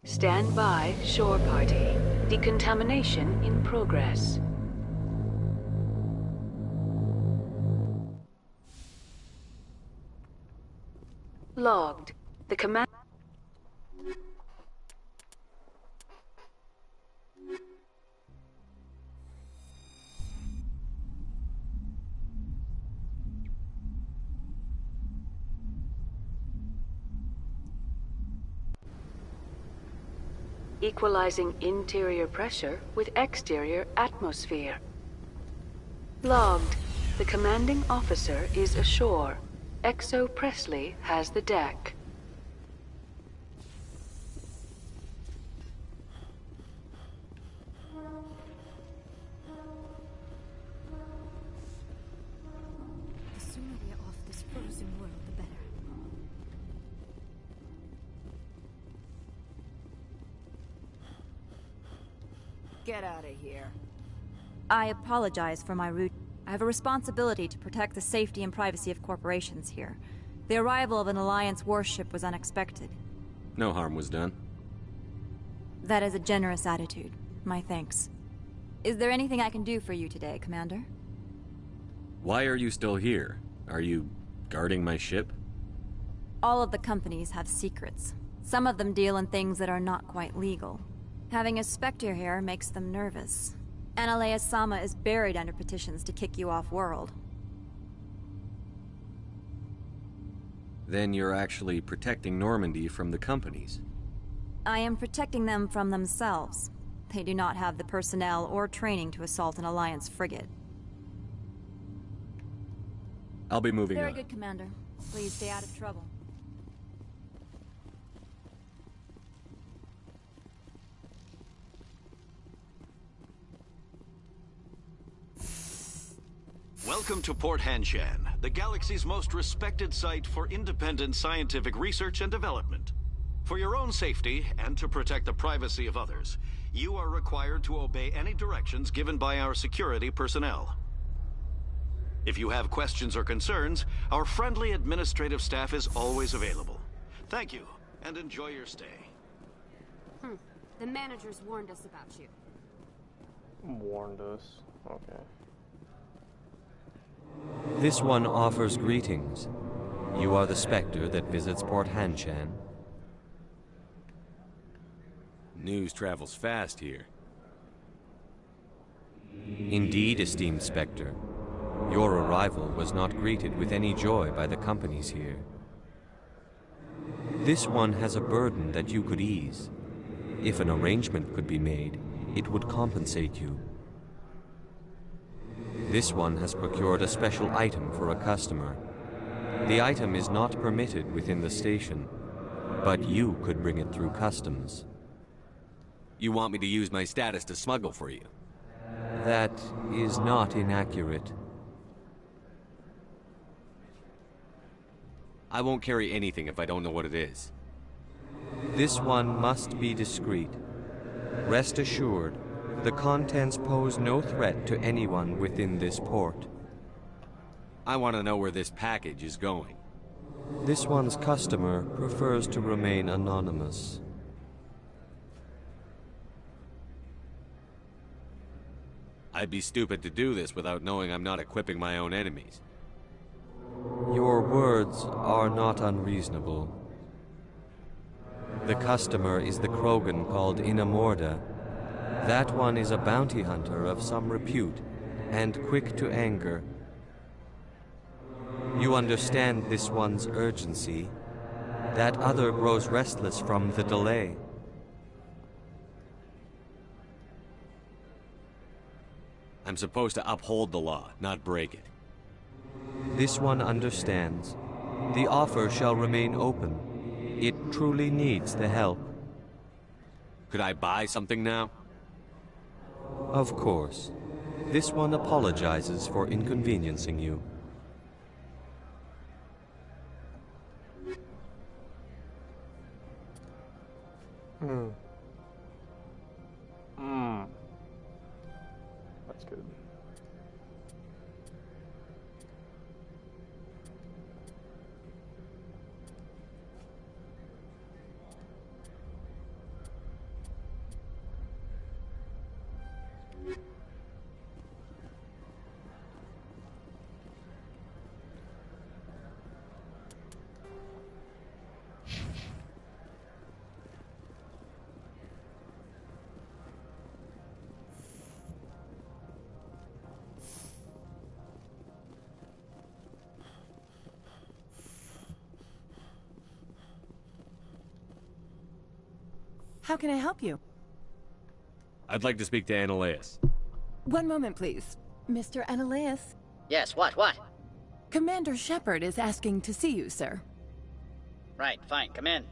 Speaker 11: Stand by, shore party. Decontamination in progress. Logged. The command... Equalizing interior pressure with exterior atmosphere. Logged. The commanding officer is ashore. Exo Presley has the deck.
Speaker 6: The sooner we're off this frozen world, the better.
Speaker 13: Get out of here.
Speaker 12: I apologize for my rude... I have a responsibility to protect the safety and privacy of corporations here. The arrival of an Alliance warship was unexpected.
Speaker 3: No harm was done.
Speaker 12: That is a generous attitude. My thanks. Is there anything I can do for you today, Commander?
Speaker 3: Why are you still here? Are you guarding my ship?
Speaker 12: All of the companies have secrets. Some of them deal in things that are not quite legal. Having a Spectre here makes them nervous. Analea Sama is buried under petitions to kick you off-world.
Speaker 3: Then you're actually protecting Normandy from the companies.
Speaker 12: I am protecting them from themselves. They do not have the personnel or training to assault an Alliance frigate.
Speaker 3: I'll be moving on.
Speaker 12: Very good, Commander. Please stay out of trouble.
Speaker 16: Welcome to Port Hanshan, the galaxy's most respected site for independent scientific research and development. For your own safety, and to protect the privacy of others, you are required to obey any directions given by our security personnel. If you have questions or concerns, our friendly administrative staff is always available. Thank you, and enjoy your stay.
Speaker 17: The managers warned us about you.
Speaker 1: Warned us. Okay.
Speaker 3: This one offers greetings. You are the Spectre that visits Port Hanshan. News travels fast here. Indeed, esteemed Spectre. Your arrival was not greeted with any joy by the companies here. This one has a burden that you could ease. If an arrangement could be made, it would compensate you. This one has procured a special item for a customer. The item is not permitted within the station, but you could bring it through customs. You want me to use my status to smuggle for you? That is not inaccurate. I won't carry anything if I don't know what it is. This one must be discreet. Rest assured, the contents pose no threat to anyone within this port. I want to know where this package is going. This one's customer prefers to remain anonymous. I'd be stupid to do this without knowing I'm not equipping my own enemies. Your words are not unreasonable. The customer is the Krogan called Inamorda. That one is a bounty hunter of some repute, and quick to anger. You understand this one's urgency. That other grows restless from the delay. I'm supposed to uphold the law, not break it. This one understands. The offer shall remain open. It truly needs the help. Could I buy something now? Of course. This one apologizes for inconveniencing you.
Speaker 1: That's good.
Speaker 15: How can I help you?
Speaker 3: I'd like to speak to Analeus.
Speaker 15: One moment, please. Mr. Analeus.
Speaker 18: Yes, what?
Speaker 15: Commander Shepard is asking to see you, sir.
Speaker 18: Right, fine, come in.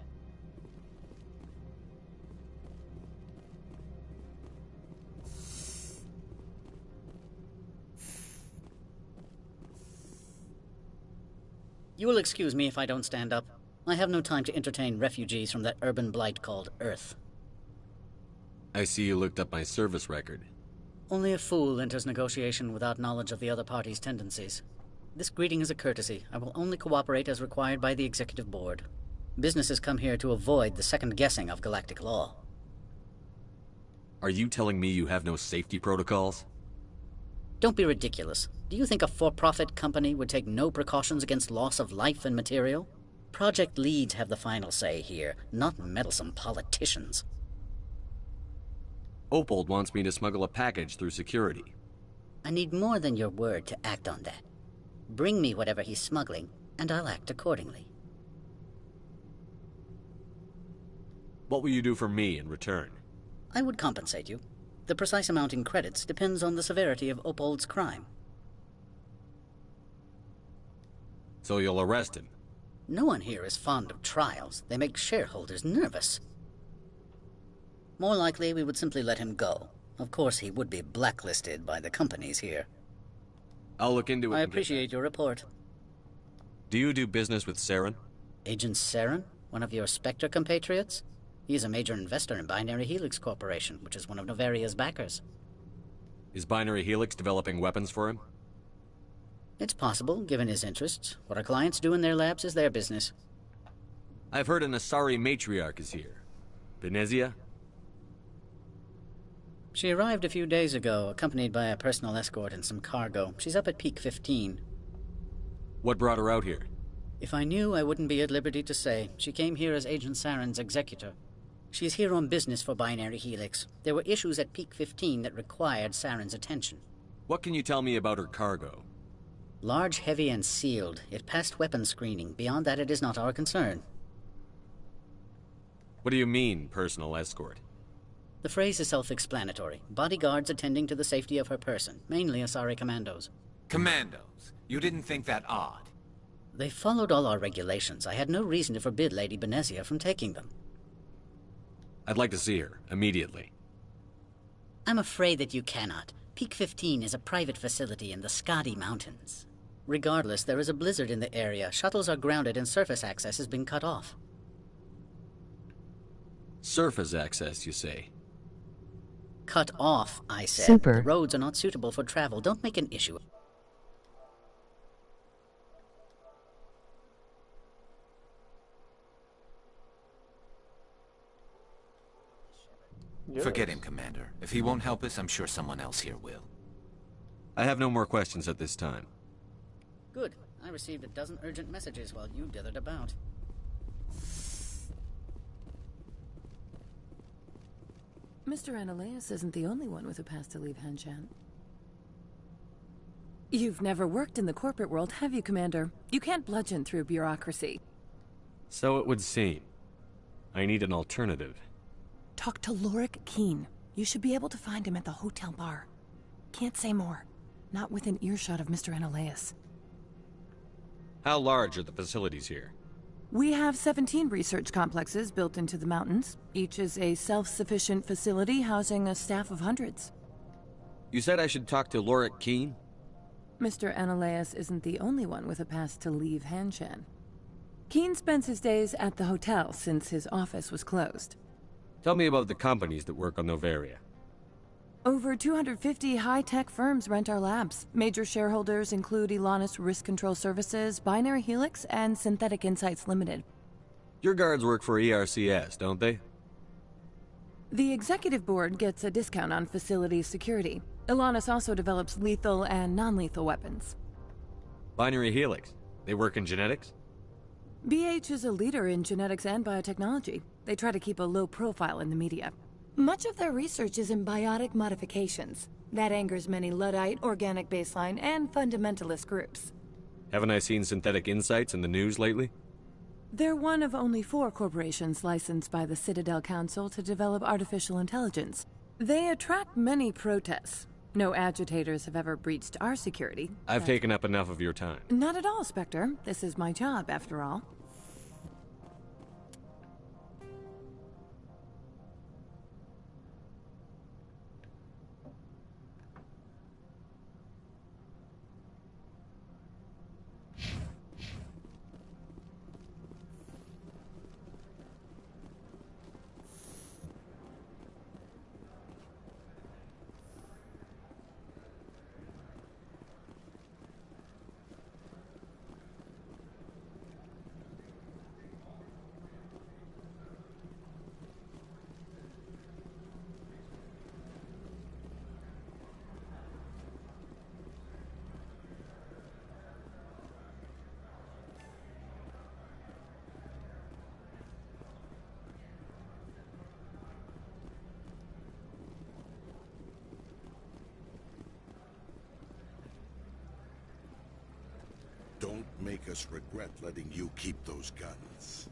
Speaker 18: You will excuse me if I don't stand up. I have no time to entertain refugees from that urban blight called Earth.
Speaker 3: I see you looked up my service record.
Speaker 18: Only a fool enters negotiation without knowledge of the other party's tendencies. This greeting is a courtesy. I will only cooperate as required by the Executive Board. Businesses come here to avoid the second guessing of galactic law.
Speaker 3: Are you telling me you have no safety protocols?
Speaker 18: Don't be ridiculous. Do you think a for-profit company would take no precautions against loss of life and material? Project leads have the final say here, not meddlesome politicians.
Speaker 3: Opold wants me to smuggle a package through security.
Speaker 18: I need more than your word to act on that. Bring me whatever he's smuggling, and I'll act accordingly.
Speaker 3: What will you do for me in return?
Speaker 18: I would compensate you. The precise amount in credits depends on the severity of Opold's crime.
Speaker 3: So you'll arrest him?
Speaker 18: No one here is fond of trials. They make shareholders nervous. More likely, we would simply let him go. Of course, he would be blacklisted by the companies here.
Speaker 3: I'll look into it.
Speaker 18: I appreciate your report.
Speaker 3: Do you do business with Saren?
Speaker 18: Agent Saren? One of your Spectre compatriots? He is a major investor in Binary Helix Corporation, which is one of Novaria's backers.
Speaker 3: Is Binary Helix developing weapons for him?
Speaker 18: It's possible, given his interests. What our clients do in their labs is their business.
Speaker 3: I've heard an Asari matriarch is here. Benezia?
Speaker 18: She arrived a few days ago, accompanied by a personal escort and some cargo. She's up at Peak 15.
Speaker 3: What brought her out here?
Speaker 18: If I knew, I wouldn't be at liberty to say. She came here as Agent Saren's executor. She's here on business for Binary Helix. There were issues at Peak 15 that required Saren's attention.
Speaker 3: What can you tell me about her cargo?
Speaker 18: Large, heavy, and sealed. It passed weapons screening. Beyond that, it is not our concern.
Speaker 3: What do you mean, personal escort?
Speaker 18: The phrase is self-explanatory. Bodyguards attending to the safety of her person, mainly Asari commandos.
Speaker 2: Commandos? You didn't think that odd?
Speaker 18: They followed all our regulations. I had no reason to forbid Lady Benezia from taking them.
Speaker 3: I'd like to see her, immediately.
Speaker 18: I'm afraid that you cannot. Peak 15 is a private facility in the Skadi Mountains. Regardless, there is a blizzard in the area. Shuttles are grounded and surface access has been cut off.
Speaker 3: Surface access, you say?
Speaker 18: Cut off, I said.
Speaker 14: Super.
Speaker 18: The roads are not suitable for travel. Don't make an issue.
Speaker 1: Yes.
Speaker 2: Forget him, Commander. If he won't help us, I'm sure someone else here will.
Speaker 3: I have no more questions at this time.
Speaker 18: Good. I received a dozen urgent messages while you dithered about.
Speaker 15: Mr. Ananias isn't the only one with a pass to leave Hanshan. You've never worked in the corporate world, have you, Commander? You can't bludgeon through bureaucracy.
Speaker 3: So it would seem. I need an alternative.
Speaker 15: Talk to Lorik Keen. You should be able to find him at the hotel bar. Can't say more. Not within earshot of Mr. Ananias.
Speaker 3: How large are the facilities here?
Speaker 15: We have 17 research complexes built into the mountains. Each is a self-sufficient facility housing a staff of hundreds.
Speaker 3: You said I should talk to Lorik Keen?
Speaker 15: Mr. Ananias isn't the only one with a pass to leave Hanshan. Keen spends his days at the hotel since his office was closed.
Speaker 3: Tell me about the companies that work on Novaria.
Speaker 15: Over 250 high-tech firms rent our labs. Major shareholders include Elanis Risk Control Services, Binary Helix, and Synthetic Insights Limited.
Speaker 3: Your guards work for ERCS, don't they?
Speaker 15: The executive board gets a discount on facility security. Elanis also develops lethal and non-lethal weapons.
Speaker 3: Binary Helix. They work in genetics?
Speaker 15: BH is a leader in genetics and biotechnology. They try to keep a low profile in the media. Much of their research is in biotic modifications. That angers many Luddite, organic baseline, and fundamentalist groups.
Speaker 3: Haven't I seen Synthetic Insights in the news lately?
Speaker 15: They're one of only 4 corporations licensed by the Citadel Council to develop artificial intelligence. They attract many protests. No agitators have ever breached our security.
Speaker 3: I've taken up enough of your time.
Speaker 15: Not at all, Spectre. This is my job, after all.
Speaker 19: make us regret letting you keep those guns.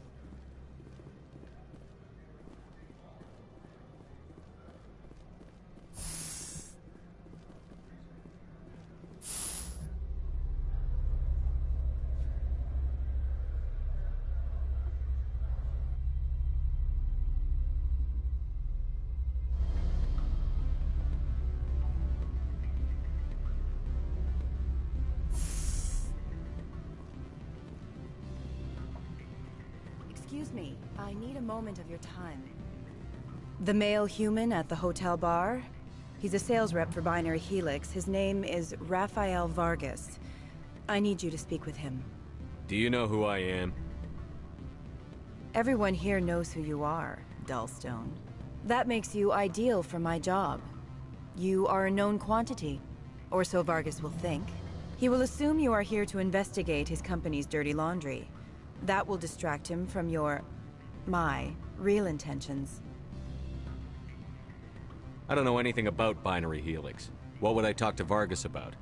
Speaker 20: Excuse me, I need a moment of your time. The male human at the hotel bar? He's a sales rep for Binary Helix. His name is Rafael Vargas. I need you to speak with him.
Speaker 3: Do you know who I am?
Speaker 20: Everyone here knows who you are, Dullstone. That makes you ideal for my job. You are a known quantity, or so Vargas will think. He will assume you are here to investigate his company's dirty laundry. That will distract him from my real intentions.
Speaker 3: I don't know anything about Binary Helix. What would I talk to Vargas about?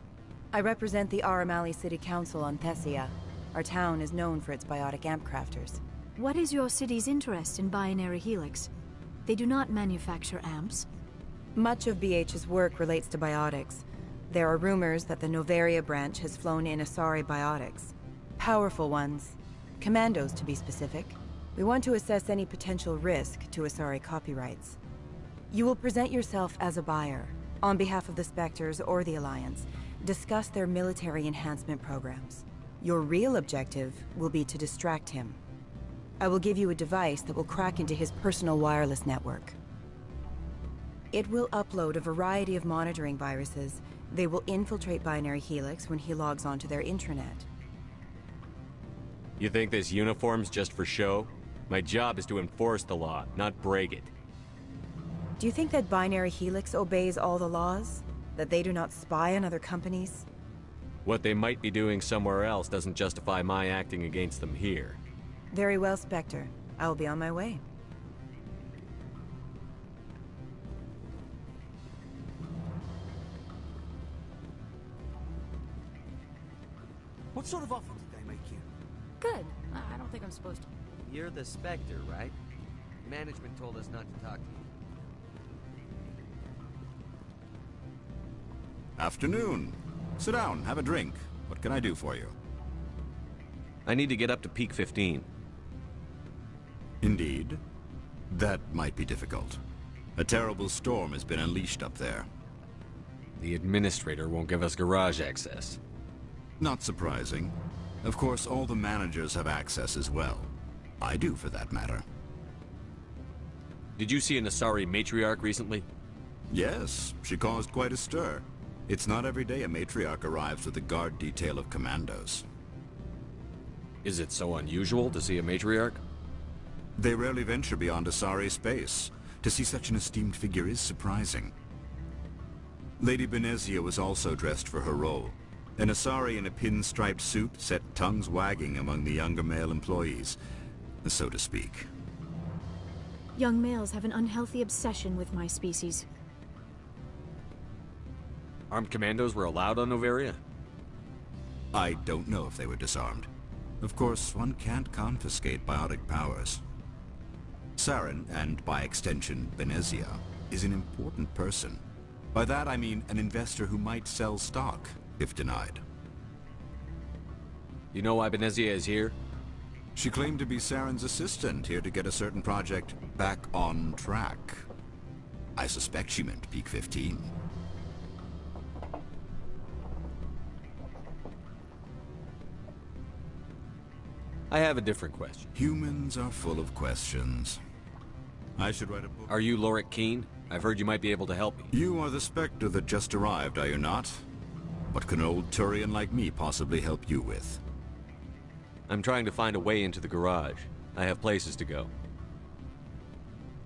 Speaker 20: I represent the Aramali City Council on Thessia. Our town is known for its biotic amp crafters.
Speaker 21: What is your city's interest in Binary Helix? They do not manufacture amps.
Speaker 20: Much of BH's work relates to biotics. There are rumors that the Noveria branch has flown in Asari biotics. Powerful ones. Commandos, to be specific. We want to assess any potential risk to Asari copyrights. You will present yourself as a buyer, on behalf of the Spectres or the Alliance. Discuss their military enhancement programs. Your real objective will be to distract him. I will give you a device that will crack into his personal wireless network. It will upload a variety of monitoring viruses. They will infiltrate Binary Helix when he logs onto their intranet.
Speaker 3: You think this uniform's just for show? My job is to enforce the law, not break it.
Speaker 20: Do you think that Binary Helix obeys all the laws? That they do not spy on other companies?
Speaker 3: What they might be doing somewhere else doesn't justify my acting against them here.
Speaker 20: Very well, Spectre. I will be on my way.
Speaker 7: What sort of offer did they make you?
Speaker 13: Good. I don't think I'm supposed to.
Speaker 3: You're the Spectre, right? Management told us not to talk to you.
Speaker 22: Afternoon. Sit down, have a drink. What can I do for you?
Speaker 3: I need to get up to Peak 15.
Speaker 22: Indeed. That might be difficult. A terrible storm has been unleashed up there.
Speaker 3: The Administrator won't give us garage access.
Speaker 22: Not surprising. Of course, all the managers have access as well. I do, for that matter.
Speaker 3: Did you see an Asari matriarch recently?
Speaker 22: Yes, she caused quite a stir. It's not every day a matriarch arrives with a guard detail of commandos.
Speaker 3: Is it so unusual to see a matriarch?
Speaker 22: They rarely venture beyond Asari space. To see such an esteemed figure is surprising. Lady Benezia was also dressed for her role. An Asari in a pinstriped suit set tongues wagging among the younger male employees, so to speak.
Speaker 21: Young males have an unhealthy obsession with my species.
Speaker 3: Armed commandos were allowed on Noveria?
Speaker 22: I don't know if they were disarmed. Of course, one can't confiscate biotic powers. Saren, and by extension, Benezia, is an important person. By that I mean an investor who might sell stock, if denied.
Speaker 3: You know why Benezia is here?
Speaker 22: She claimed to be Saren's assistant, here to get a certain project back on track. I suspect she meant Peak 15.
Speaker 3: I have a different question.
Speaker 22: Humans are full of questions. I should write a book.
Speaker 3: Are you Lorik Keen? I've heard you might be able to help me.
Speaker 22: You are the Spectre that just arrived, are you not? What can an old Turian like me possibly help you with?
Speaker 3: I'm trying to find a way into the garage. I have places to go.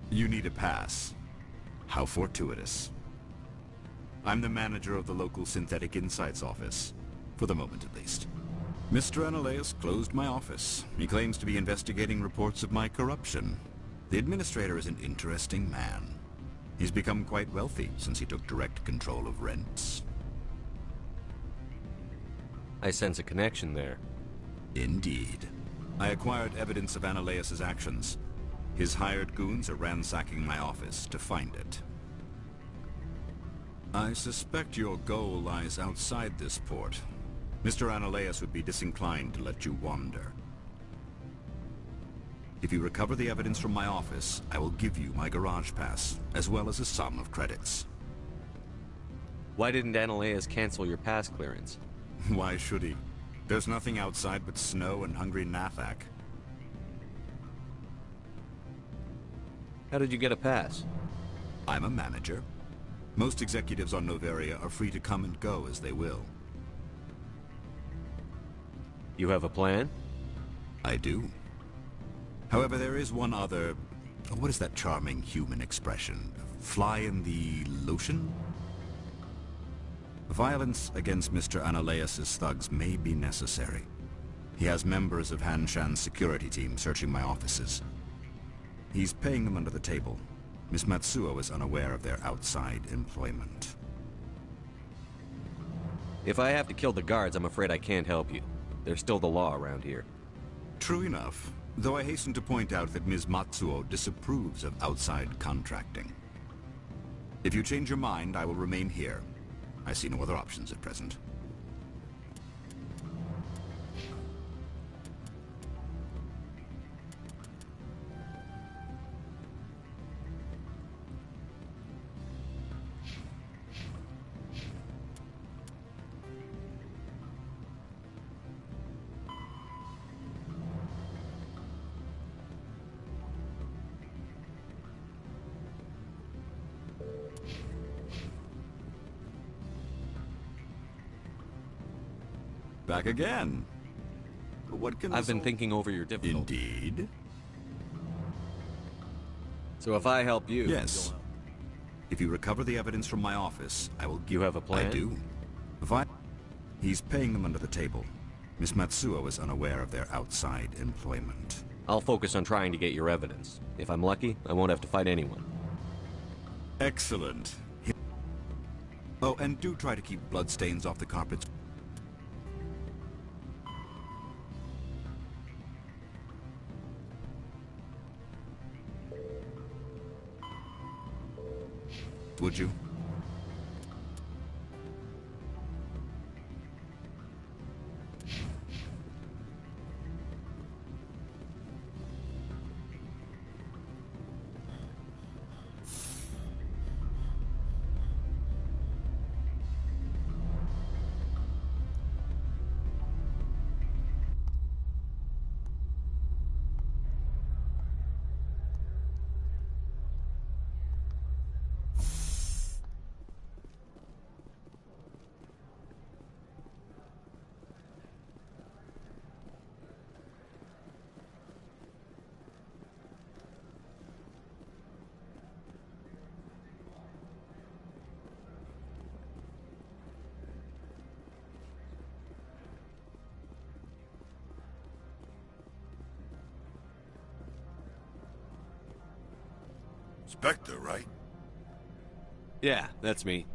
Speaker 22: You need a pass. How fortuitous. I'm the manager of the local Synthetic Insights office. For the moment, at least. Mr. Analeus closed my office. He claims to be investigating reports of my corruption. The administrator is an interesting man. He's become quite wealthy since he took direct control of rents.
Speaker 3: I sense a connection there.
Speaker 22: Indeed. I acquired evidence of Ananias' actions. His hired goons are ransacking my office to find it. I suspect your goal lies outside this port. Mr. Ananias would be disinclined to let you wander. If you recover the evidence from my office, I will give you my garage pass, as well as a sum of credits.
Speaker 3: Why didn't Ananias cancel your pass clearance?
Speaker 22: Why should he? There's nothing outside but snow and hungry Nathak.
Speaker 3: How did you get a pass?
Speaker 22: I'm a manager. Most executives on Noveria are free to come and go as they will.
Speaker 3: You have a plan?
Speaker 22: I do. However, there is one other... What is that charming human expression? Fly in the lotion? Violence against Mr. Ananias' thugs may be necessary. He has members of Han Shan's security team searching my offices. He's paying them under the table. Miss Matsuo is unaware of their outside employment.
Speaker 3: If I have to kill the guards, I'm afraid I can't help you. There's still the law around here.
Speaker 22: True enough, though I hasten to point out that Ms. Matsuo disapproves of outside contracting. If you change your mind, I will remain here. I see no other options at present. Back again. What can
Speaker 3: I've been thinking over your difficulty.
Speaker 22: Indeed.
Speaker 3: So if I help you...
Speaker 22: Yes. If you recover the evidence from my office, I will give...
Speaker 3: You have a plan?
Speaker 22: I do. He's paying them under the table. Miss Matsuo is unaware of their outside employment.
Speaker 3: I'll focus on trying to get your evidence. If I'm lucky, I won't have to fight anyone.
Speaker 22: Excellent. Oh, and do try to keep bloodstains off the carpets. Would you?
Speaker 5: Spectre, right?
Speaker 3: Yeah, that's me.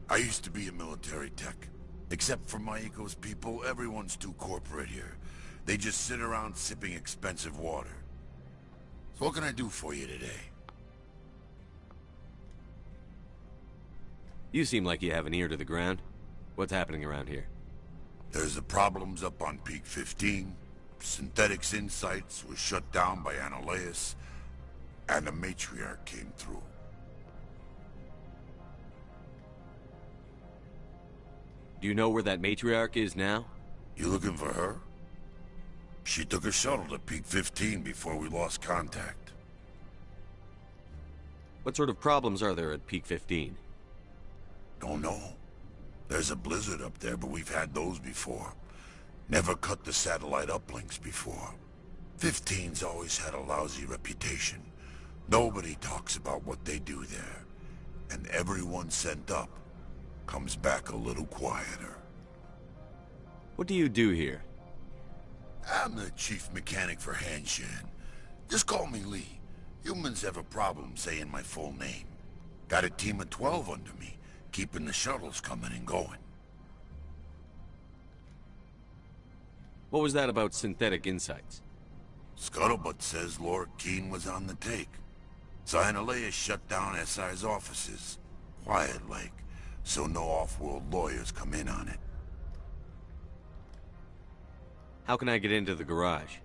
Speaker 5: I used to be a military tech. Except for Maiko's people, everyone's too corporate here. They just sit around sipping expensive water. So what can I do for you today?
Speaker 3: You seem like you have an ear to the ground. What's happening around here?
Speaker 5: There's the problems up on Peak 15. Synthetics Insights was shut down by Ananias. And the Matriarch came through.
Speaker 3: Do you know where that Matriarch is now?
Speaker 5: You looking for her? She took a shuttle to Peak 15 before we lost contact.
Speaker 3: What sort of problems are there at Peak 15?
Speaker 5: Don't know. There's a blizzard up there, but we've had those before. Never cut the satellite uplinks before. 15's always had a lousy reputation. Nobody talks about what they do there. And everyone sent up comes back a little quieter.
Speaker 3: What do you do here?
Speaker 5: I'm the chief mechanic for Han Shan. Just call me Lee. Humans have a problem saying my full name. Got a team of 12 under me, keeping the shuttles coming and going.
Speaker 3: What was that about Synthetic Insights?
Speaker 5: Scuttlebutt says Laura Keene was on the take. So Analea shut down SI's offices. Quiet like, so no off-world lawyers come in on it.
Speaker 3: How can I get into the garage?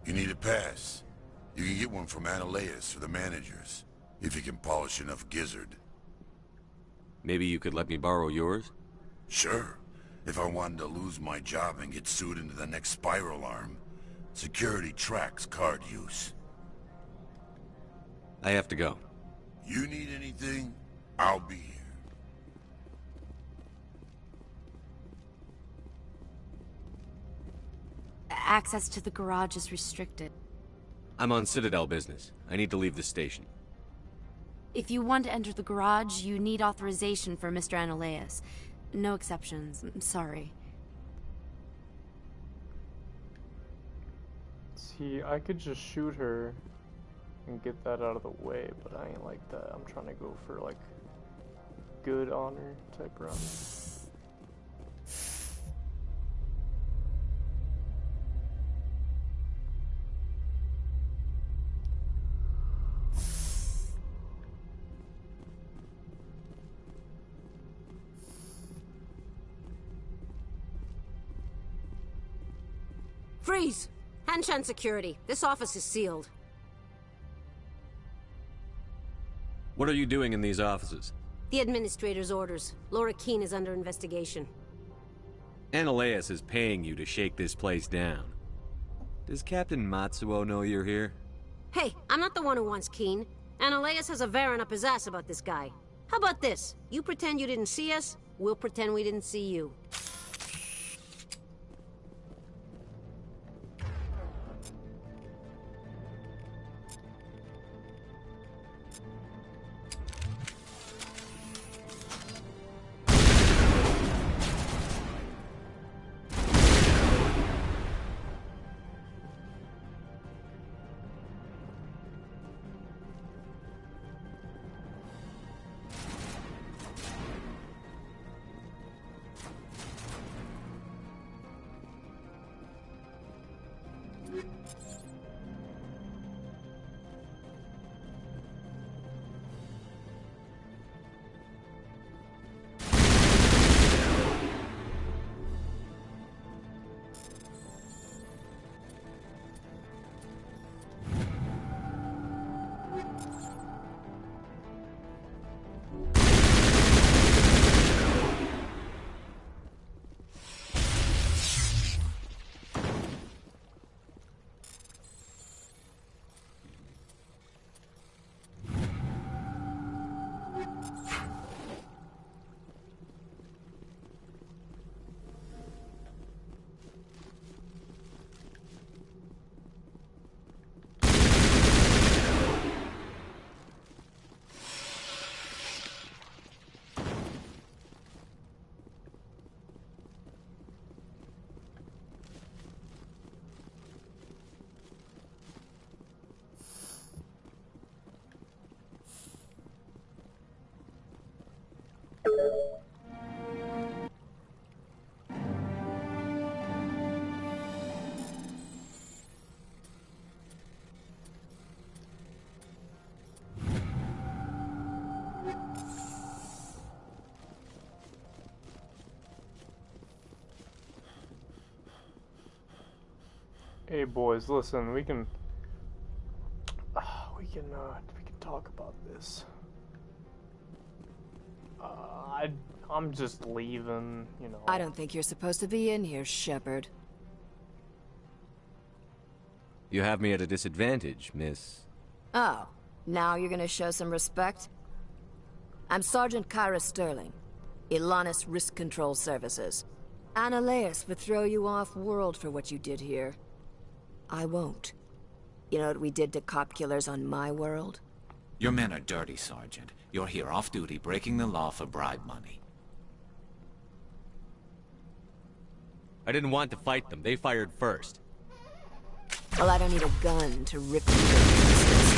Speaker 5: You need a pass. You can get one from Analeas for the managers, if you can polish enough gizzard.
Speaker 3: Maybe you could let me borrow yours?
Speaker 5: Sure. If I wanted to lose my job and get sued into the next spiral arm. Security tracks card use.
Speaker 3: I have to go.
Speaker 5: You need anything, I'll be here.
Speaker 17: Access to the garage is restricted.
Speaker 3: I'm on Citadel business. I need to leave the station.
Speaker 17: If you want to enter the garage, you need authorization for Mr. Analeas. No exceptions. I'm sorry.
Speaker 1: See, I could just shoot her and get that out of the way, but I ain't like that. I'm trying to go for, like, good honor type run.
Speaker 4: Freeze! Hanshan security. This office is sealed.
Speaker 3: What are you doing in these offices?
Speaker 4: The administrator's orders. Laura Keene is under investigation.
Speaker 3: Analeas is paying you to shake this place down. Does Captain Matsuo know you're here?
Speaker 4: Hey, I'm not the one who wants Keene. Analeas has a Varen up his ass about this guy. How about this? You pretend you didn't see us, we'll pretend we didn't see you.
Speaker 1: Hey boys, listen, we can talk about this. I'm just leaving, you know.
Speaker 8: I don't think you're supposed to be in here, Shepard.
Speaker 3: You have me at a disadvantage, miss.
Speaker 8: Oh, now you're gonna show some respect? I'm Sergeant Kyra Sterling, Ilanis Risk Control Services. Analeas would throw you off-world for what you did here. I won't. You know what we did to cop killers on my world?
Speaker 2: Your men are dirty, Sergeant. You're here off-duty, breaking the law for bribe money.
Speaker 3: I didn't want to fight them. They fired first.
Speaker 8: Well, I don't need a gun to rip you to pieces.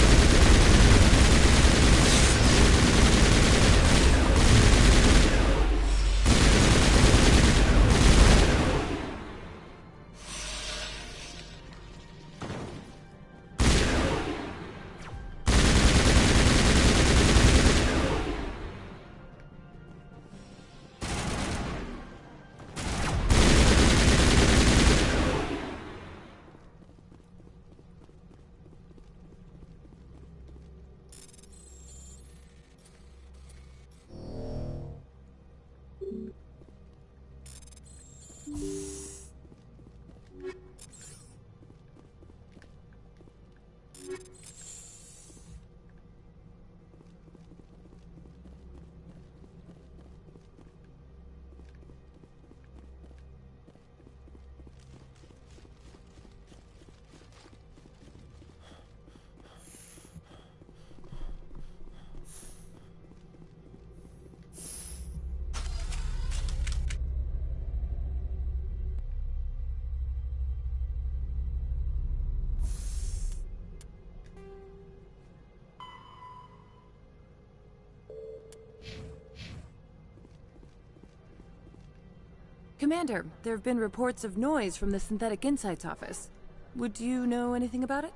Speaker 15: Commander, there have been reports of noise from the Synthetic Insights office. Would you know anything about it?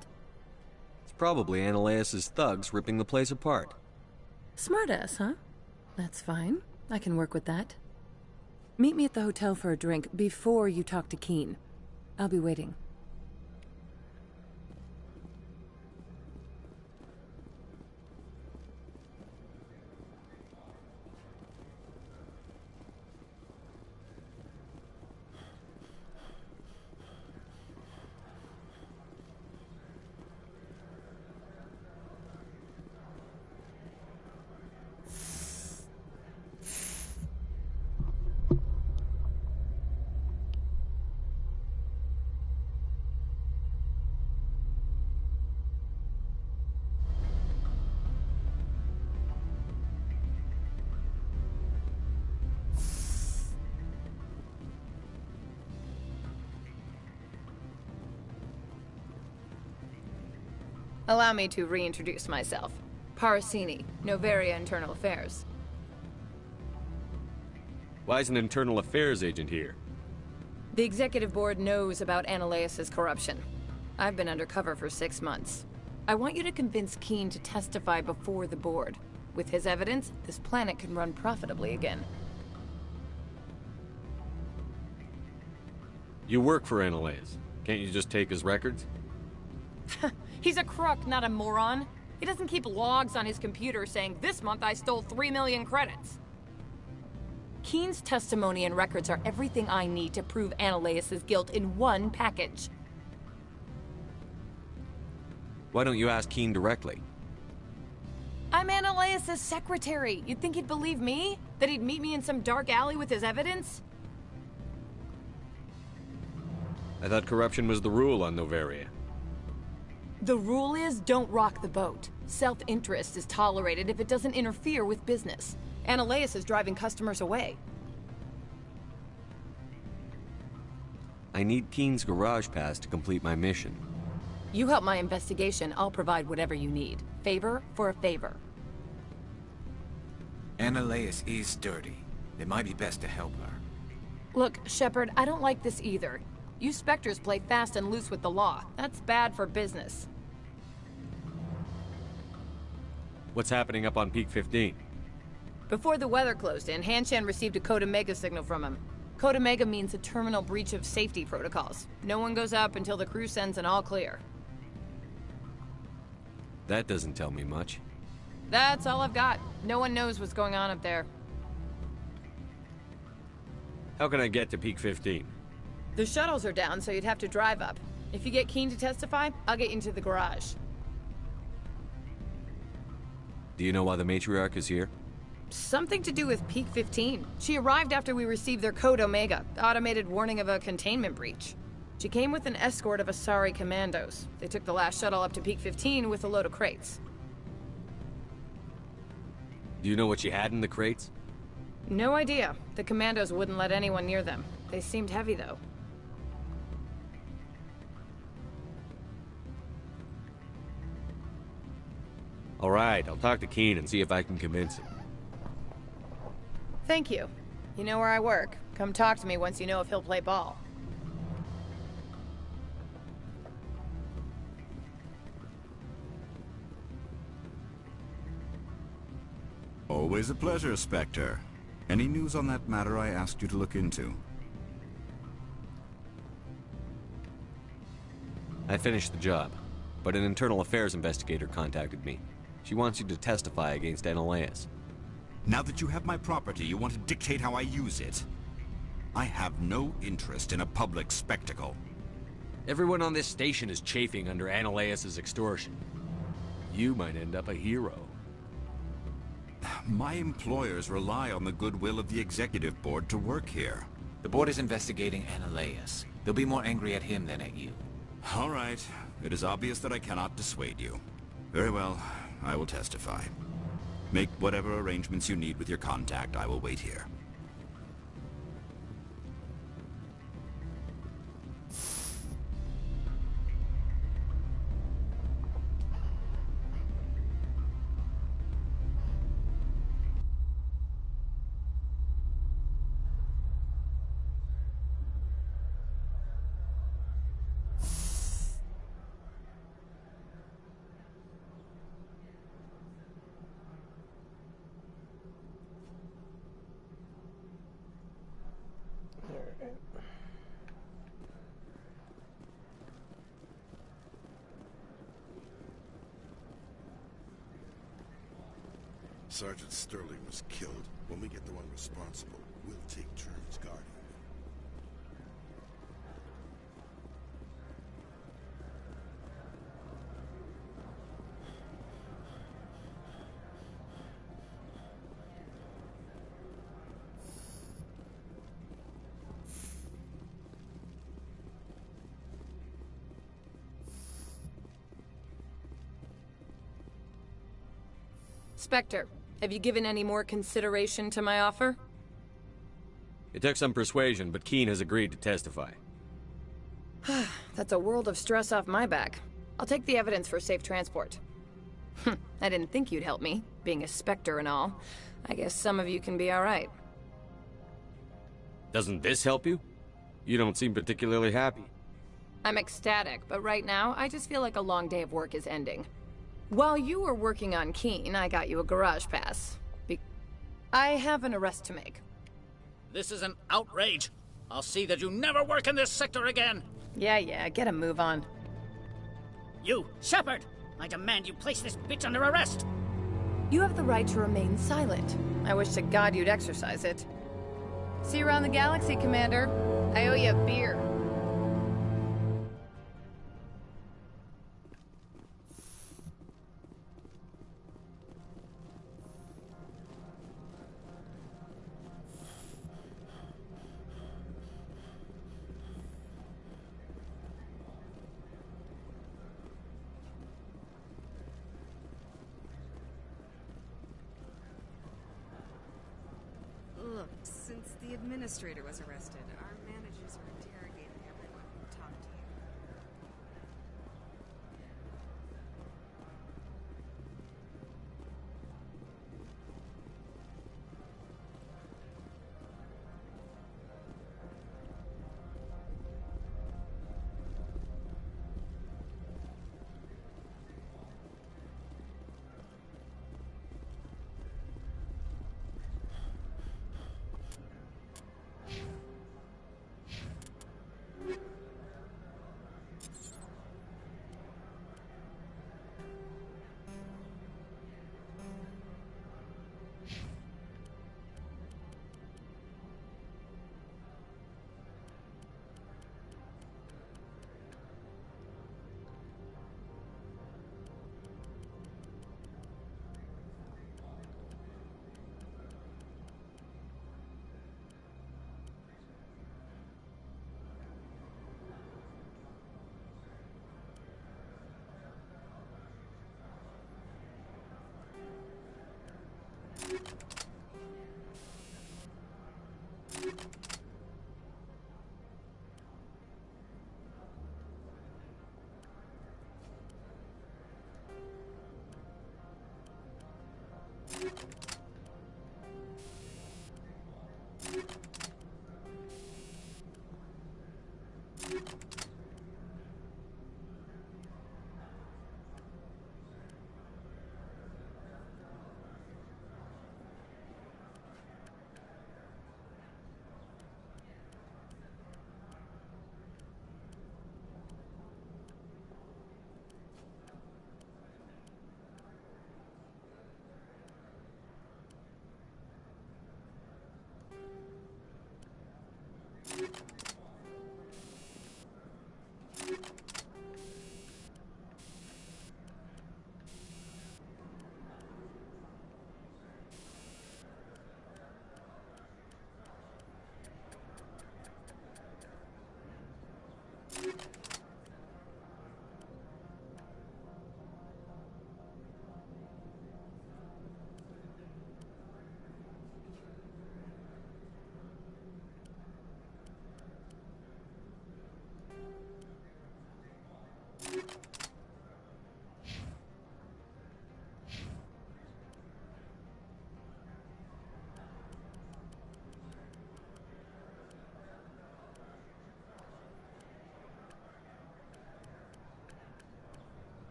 Speaker 3: It's probably Ananias' thugs ripping the place apart.
Speaker 15: Smartass, huh? That's fine. I can work with that. Meet me at the hotel for a drink before you talk to Keen. I'll be waiting.
Speaker 9: Allow me to reintroduce myself. Parasini, Noveria Internal Affairs.
Speaker 3: Why is an internal affairs agent here?
Speaker 9: The Executive Board knows about Ananias' corruption. I've been undercover for 6 months. I want you to convince Keen to testify before the board. With his evidence, this planet can run profitably again.
Speaker 3: You work for Ananias. Can't you just take his records?
Speaker 9: He's a crook, not a moron. He doesn't keep logs on his computer saying, "This month I stole 3 million credits." Keen's testimony and records are everything I need to prove Ananias' guilt in one package.
Speaker 3: Why don't you ask Keen directly?
Speaker 9: I'm Ananias' secretary. You'd think he'd believe me? That he'd meet me in some dark alley with his evidence?
Speaker 3: I thought corruption was the rule on Noveria.
Speaker 9: The rule is, don't rock the boat. Self-interest is tolerated if it doesn't interfere with business. Ananias is driving customers away.
Speaker 3: I need Keen's garage pass to complete my mission.
Speaker 9: You help my investigation, I'll provide whatever you need. Favor for a favor.
Speaker 2: Ananias is dirty. It might be best to help her.
Speaker 9: Look, Shepard, I don't like this either. You Spectres play fast and loose with the law. That's bad for business.
Speaker 3: What's happening up on Peak 15?
Speaker 9: Before the weather closed in, Hanshan received a Code Omega signal from him. Code Omega means a terminal breach of safety protocols. No one goes up until the crew sends an all clear.
Speaker 3: That doesn't tell me much.
Speaker 9: That's all I've got. No one knows what's going on up there.
Speaker 3: How can I get to Peak 15?
Speaker 9: The shuttles are down, so you'd have to drive up. If you get Keen to testify, I'll get you into the garage.
Speaker 3: Do you know why the matriarch is here?
Speaker 9: Something to do with Peak 15. She arrived after we received their Code Omega, automated warning of a containment breach. She came with an escort of Asari commandos. They took the last shuttle up to Peak 15 with a load of crates.
Speaker 3: Do you know what she had in the crates?
Speaker 9: No idea. The commandos wouldn't let anyone near them. They seemed heavy, though.
Speaker 3: All right, I'll talk to Keen and see if I can convince him.
Speaker 9: Thank you. You know where I work. Come talk to me once you know if he'll play ball.
Speaker 22: Always a pleasure, Spectre. Any news on that matter I asked you to look into?
Speaker 3: I finished the job, but an internal affairs investigator contacted me. She wants you to testify against Ananias.
Speaker 22: Now that you have my property, you want to dictate how I use it? I have no interest in a public spectacle.
Speaker 3: Everyone on this station is chafing under Ananias' extortion. You might end up a hero.
Speaker 22: My employers rely on the goodwill of the Executive Board to work here.
Speaker 2: The board is investigating Ananias. They'll be more angry at him than at you.
Speaker 22: All right. It is obvious that I cannot dissuade you. Very well. I will testify. Make whatever arrangements you need with your contact. I will wait here.
Speaker 19: Sergeant Sterling was killed. When we get the one responsible, we'll take turns guarding him.
Speaker 9: Spectre, have you given any more consideration to my offer?
Speaker 3: It took some persuasion, but Keen has agreed to testify.
Speaker 9: That's a world of stress off my back. I'll take the evidence for safe transport. I didn't think you'd help me, being a Spectre and all. I guess some of you can be alright.
Speaker 3: Doesn't this help you? You don't seem particularly happy.
Speaker 9: I'm ecstatic, but right now, I just feel like a long day of work is ending. While you were working on Keen, I got you a garage pass. I have an arrest to make.
Speaker 18: This is an outrage. I'll see that you never work in this sector again.
Speaker 9: Yeah, get a move on.
Speaker 18: You, Shepard! I demand you place this bitch under arrest!
Speaker 9: You have the right to remain silent. I wish to God you'd exercise it. See you around the galaxy, Commander. I owe you a beer.
Speaker 10: Look, since the administrator was arrested, our managers are interrogating everyone who talked to you.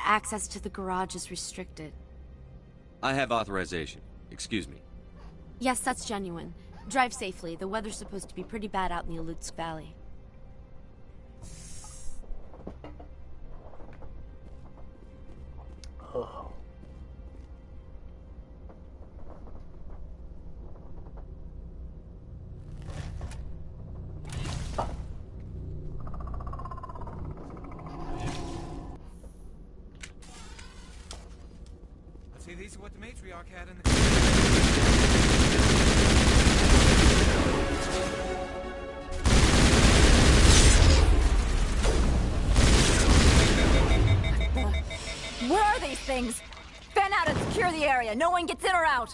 Speaker 17: Access to the garage is restricted.
Speaker 3: I have authorization. Excuse me.
Speaker 17: Yes, that's genuine. Drive safely. The weather's supposed to be pretty bad out in the Alutsk Valley.
Speaker 1: Oh.
Speaker 2: See, these are what the matriarch had in the...
Speaker 12: Where are these things? Fan out and secure the area. No one gets in or out.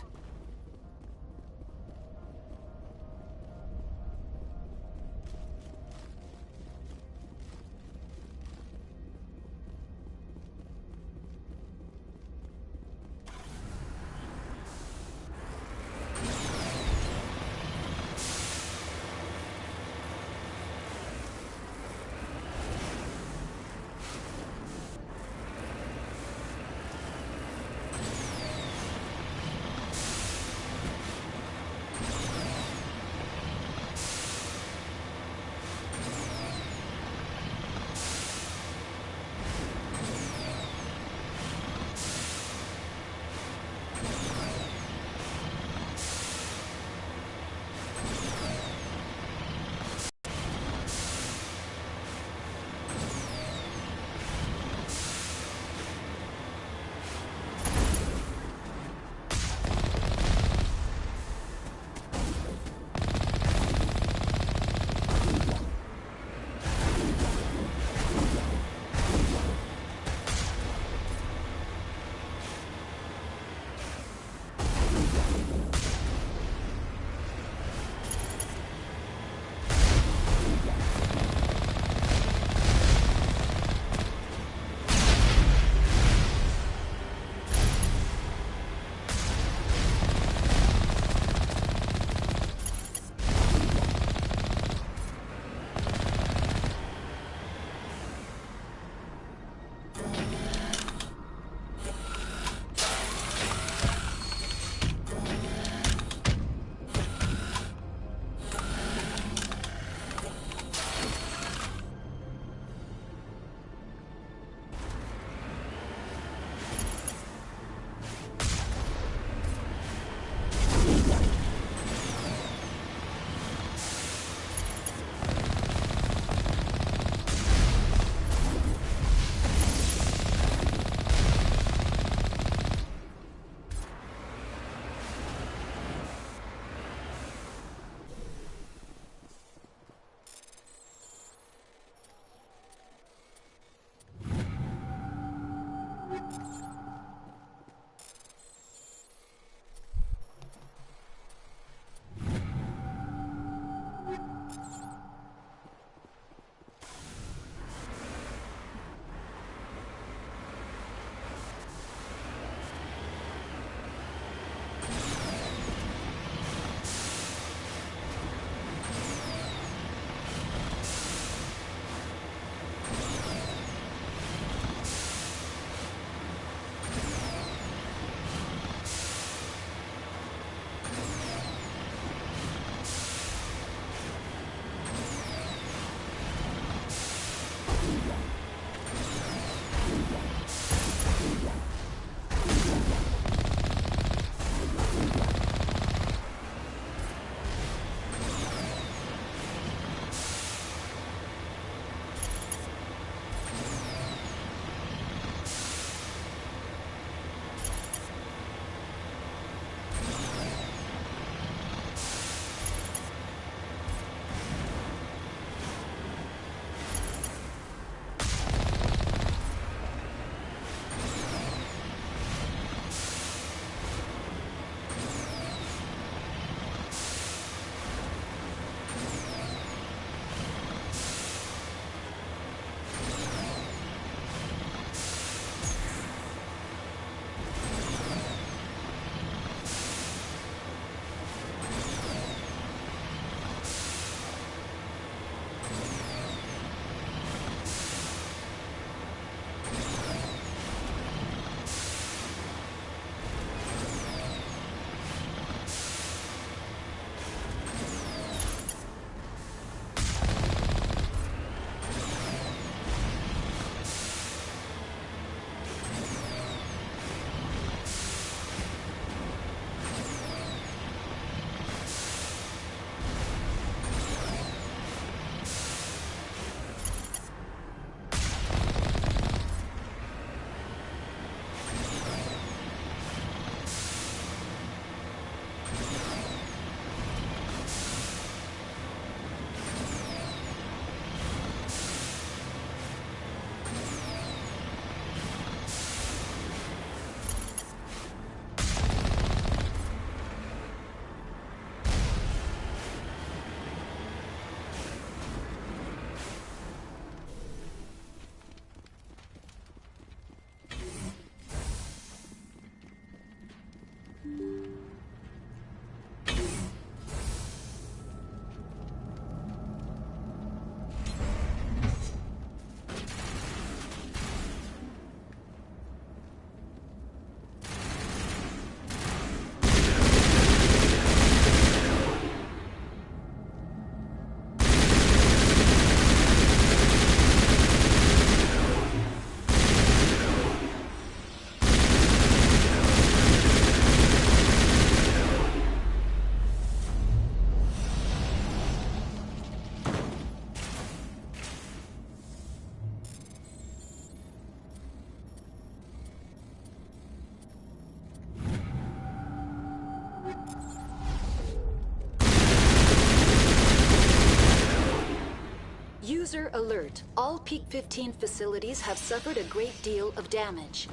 Speaker 6: Sector alert. All Peak 15 facilities have suffered a great deal of damage.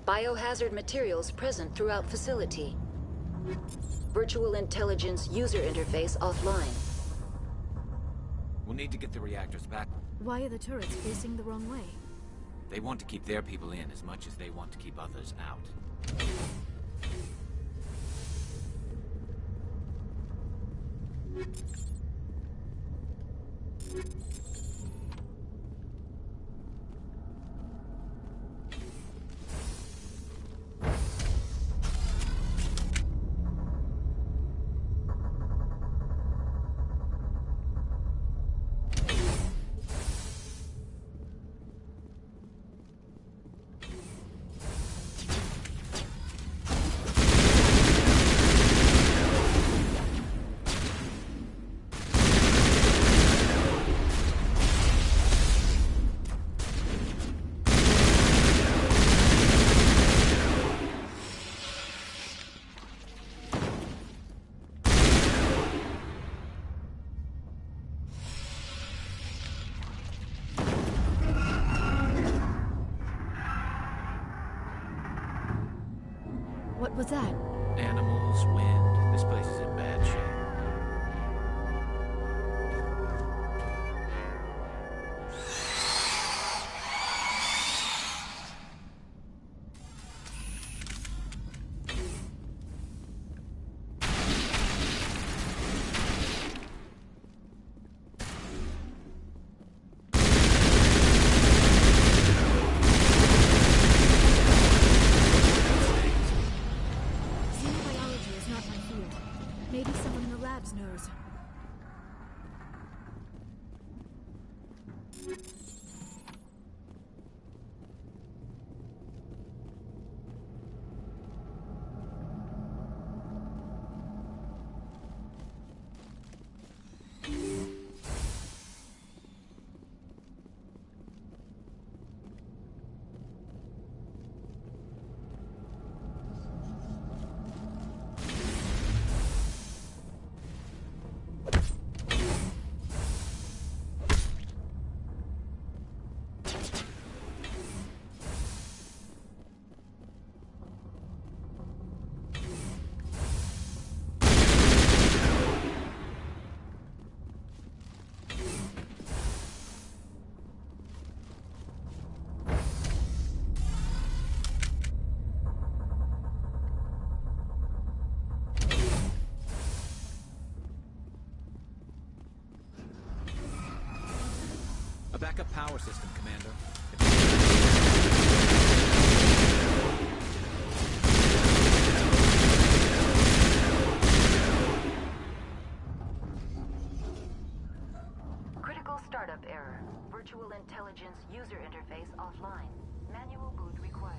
Speaker 6: Biohazard materials present throughout facility. Virtual intelligence user interface offline.
Speaker 2: We'll need to get the reactors back.
Speaker 21: Why are the turrets facing the wrong way?
Speaker 2: They want to keep their people in as much as they want to keep others out.
Speaker 21: What was that?
Speaker 2: Animals, wind. This place is in bad shape.
Speaker 21: Xenobiology is not my field. Maybe someone in the labs knows.
Speaker 2: A backup power system, Commander.
Speaker 6: Critical startup error. Virtual intelligence user interface offline. Manual boot required.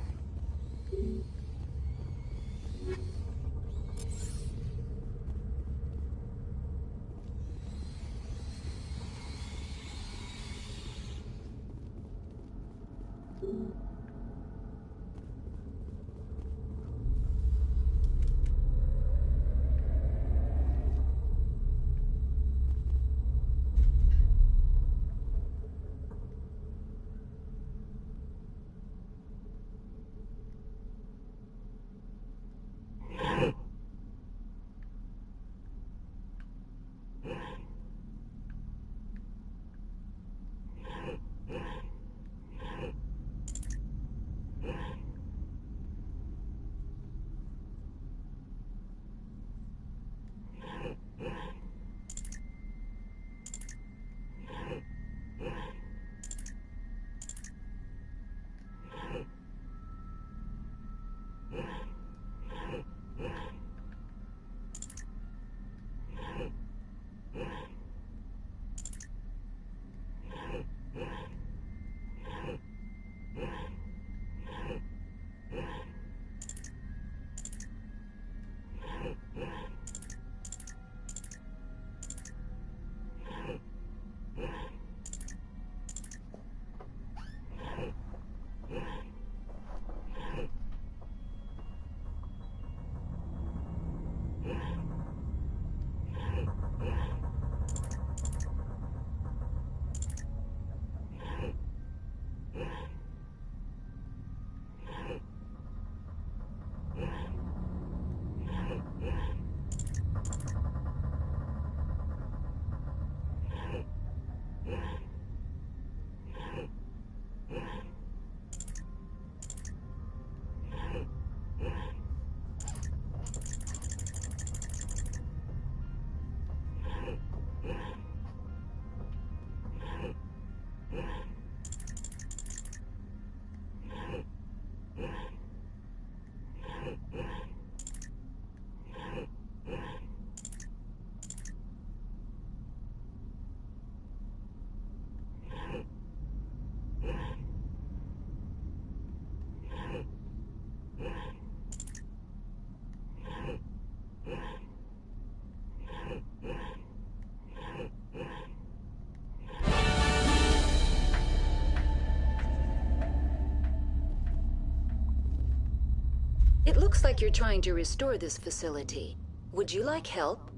Speaker 6: It looks like you're trying to restore this facility. Would you like help?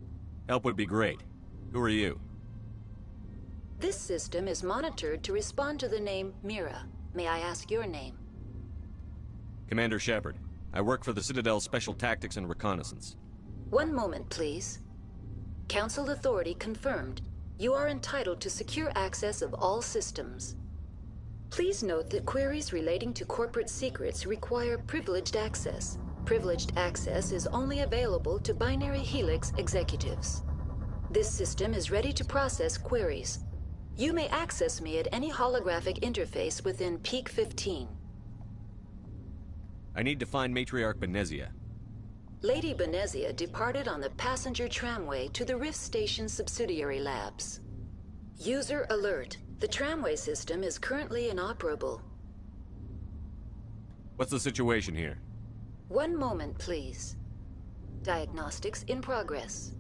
Speaker 3: Help would be great. Who are you?
Speaker 6: This system is monitored to respond to the name Mira. May I ask your name?
Speaker 3: Commander Shepard. I work for the Citadel's Special Tactics and Reconnaissance.
Speaker 6: One moment, please. Council authority confirmed. You are entitled to secure access of all systems. Please note that queries relating to corporate secrets require privileged access. Privileged access is only available to Binary Helix executives. This system is ready to process queries. You may access me at any holographic interface within Peak 15.
Speaker 3: I need to find Matriarch Benezia.
Speaker 6: Lady Benezia departed on the passenger tramway to the Rift Station subsidiary labs. User alert. The tramway system is currently inoperable.
Speaker 3: What's the situation here?
Speaker 6: One moment, please. Diagnostics in progress.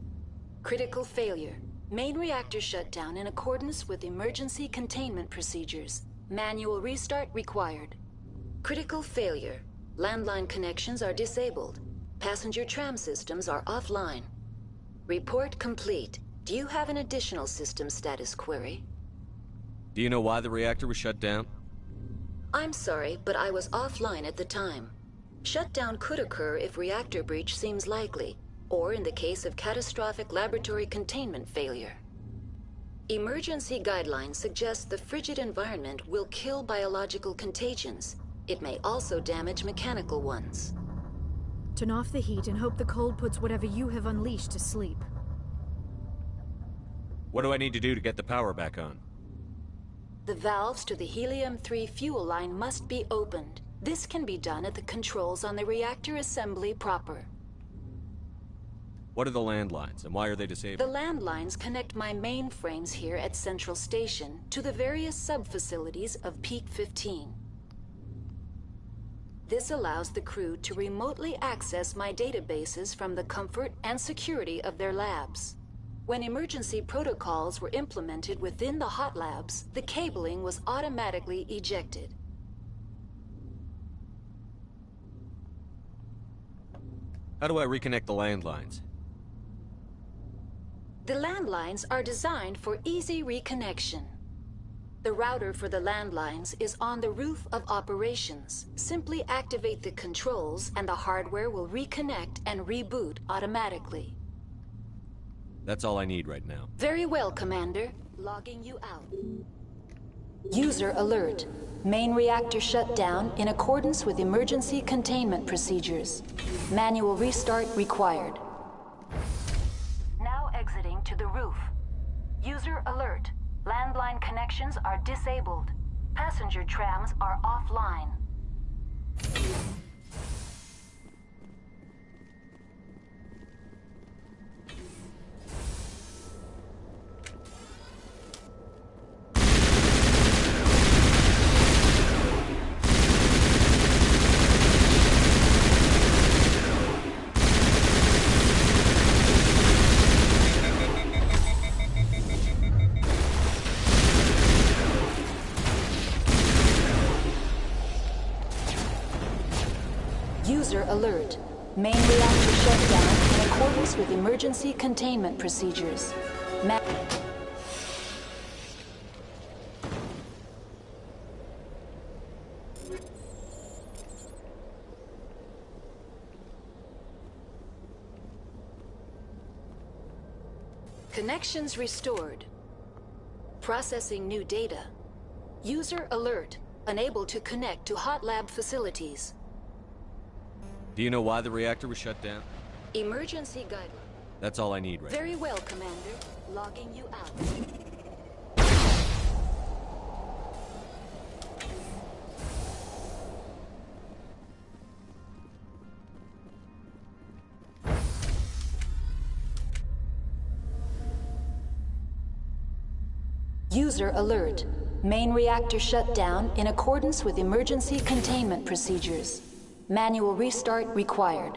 Speaker 6: Critical failure. Main reactor shut down in accordance with emergency containment procedures. Manual restart required. Critical failure. Landline connections are disabled. Passenger tram systems are offline. Report complete. Do you have an additional system status query?
Speaker 3: Do you know why the reactor was shut down?
Speaker 6: I'm sorry, but I was offline at the time. Shutdown could occur if reactor breach seems likely, or in the case of catastrophic laboratory containment failure. Emergency guidelines suggest the frigid environment will kill biological contagions. It may also damage mechanical ones.
Speaker 21: Turn off the heat and hope the cold puts whatever you have unleashed to sleep.
Speaker 3: What do I need to do to get the power back on?
Speaker 6: The valves to the Helium-3 fuel line must be opened. This can be done at the controls on the reactor assembly proper.
Speaker 3: What are the landlines, and why are they disabled?
Speaker 6: The landlines connect my mainframes here at Central Station to the various sub-facilities of Peak 15. This allows the crew to remotely access my databases from the comfort and security of their labs. When emergency protocols were implemented within the hot labs, the cabling was automatically ejected.
Speaker 3: How do I reconnect the landlines?
Speaker 6: The landlines are designed for easy reconnection. The router for the landlines is on the roof of operations. Simply activate the controls and the hardware will reconnect and reboot automatically.
Speaker 3: That's all I need right now.
Speaker 6: Very well, Commander. Logging you out. User alert. Main reactor shut down in accordance with emergency containment procedures. Manual restart required. Now exiting to the roof. User alert. Landline connections are disabled. Passenger trams are offline. User alert. Main reactor shut down in accordance with emergency containment procedures. Connections restored. Processing new data. User alert. Unable to connect to hot lab facilities.
Speaker 3: Do you know why the reactor was shut down?
Speaker 6: Emergency guidelines.
Speaker 3: That's all I need right now.
Speaker 6: Very well, Commander. Logging you out. User alert. Main reactor shut down in accordance with emergency containment procedures. Manual restart required.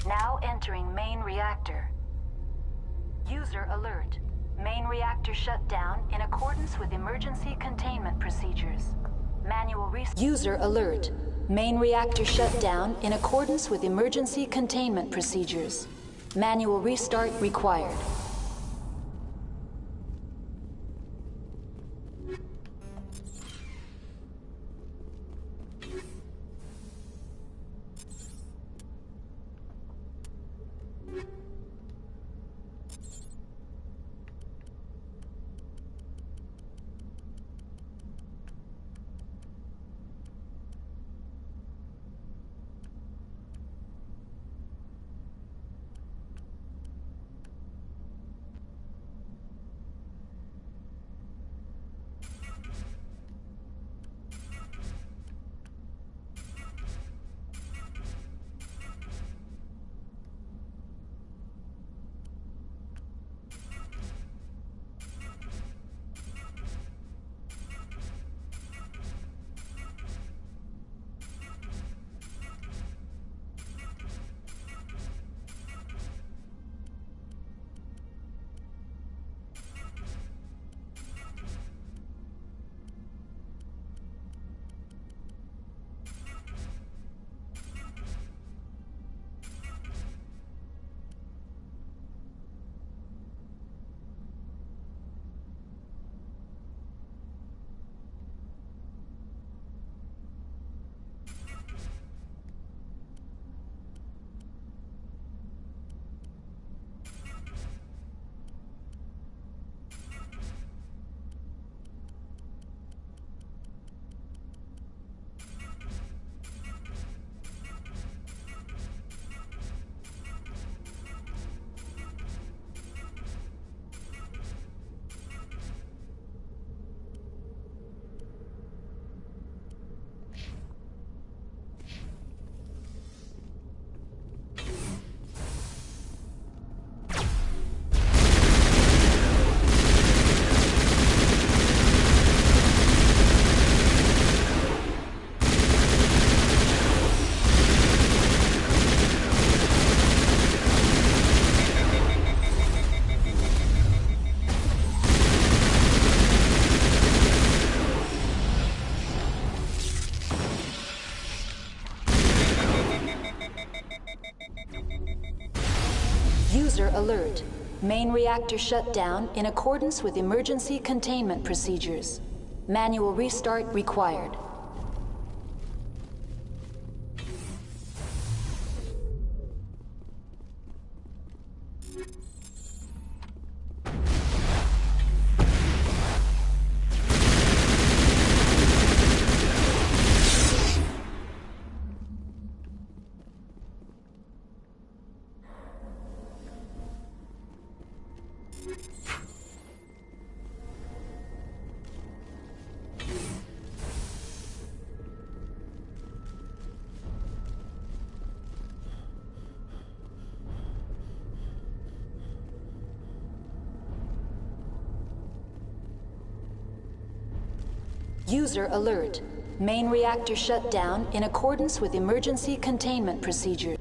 Speaker 6: Now entering main reactor. User alert. Main reactor shut down in accordance with emergency containment procedures. Manual restart. User alert. Main reactor shut down in accordance with emergency containment procedures. Manual restart required. User alert. Main reactor shut down in accordance with emergency containment procedures. Manual restart required. User alert. Main reactor shut down in accordance with emergency containment procedures.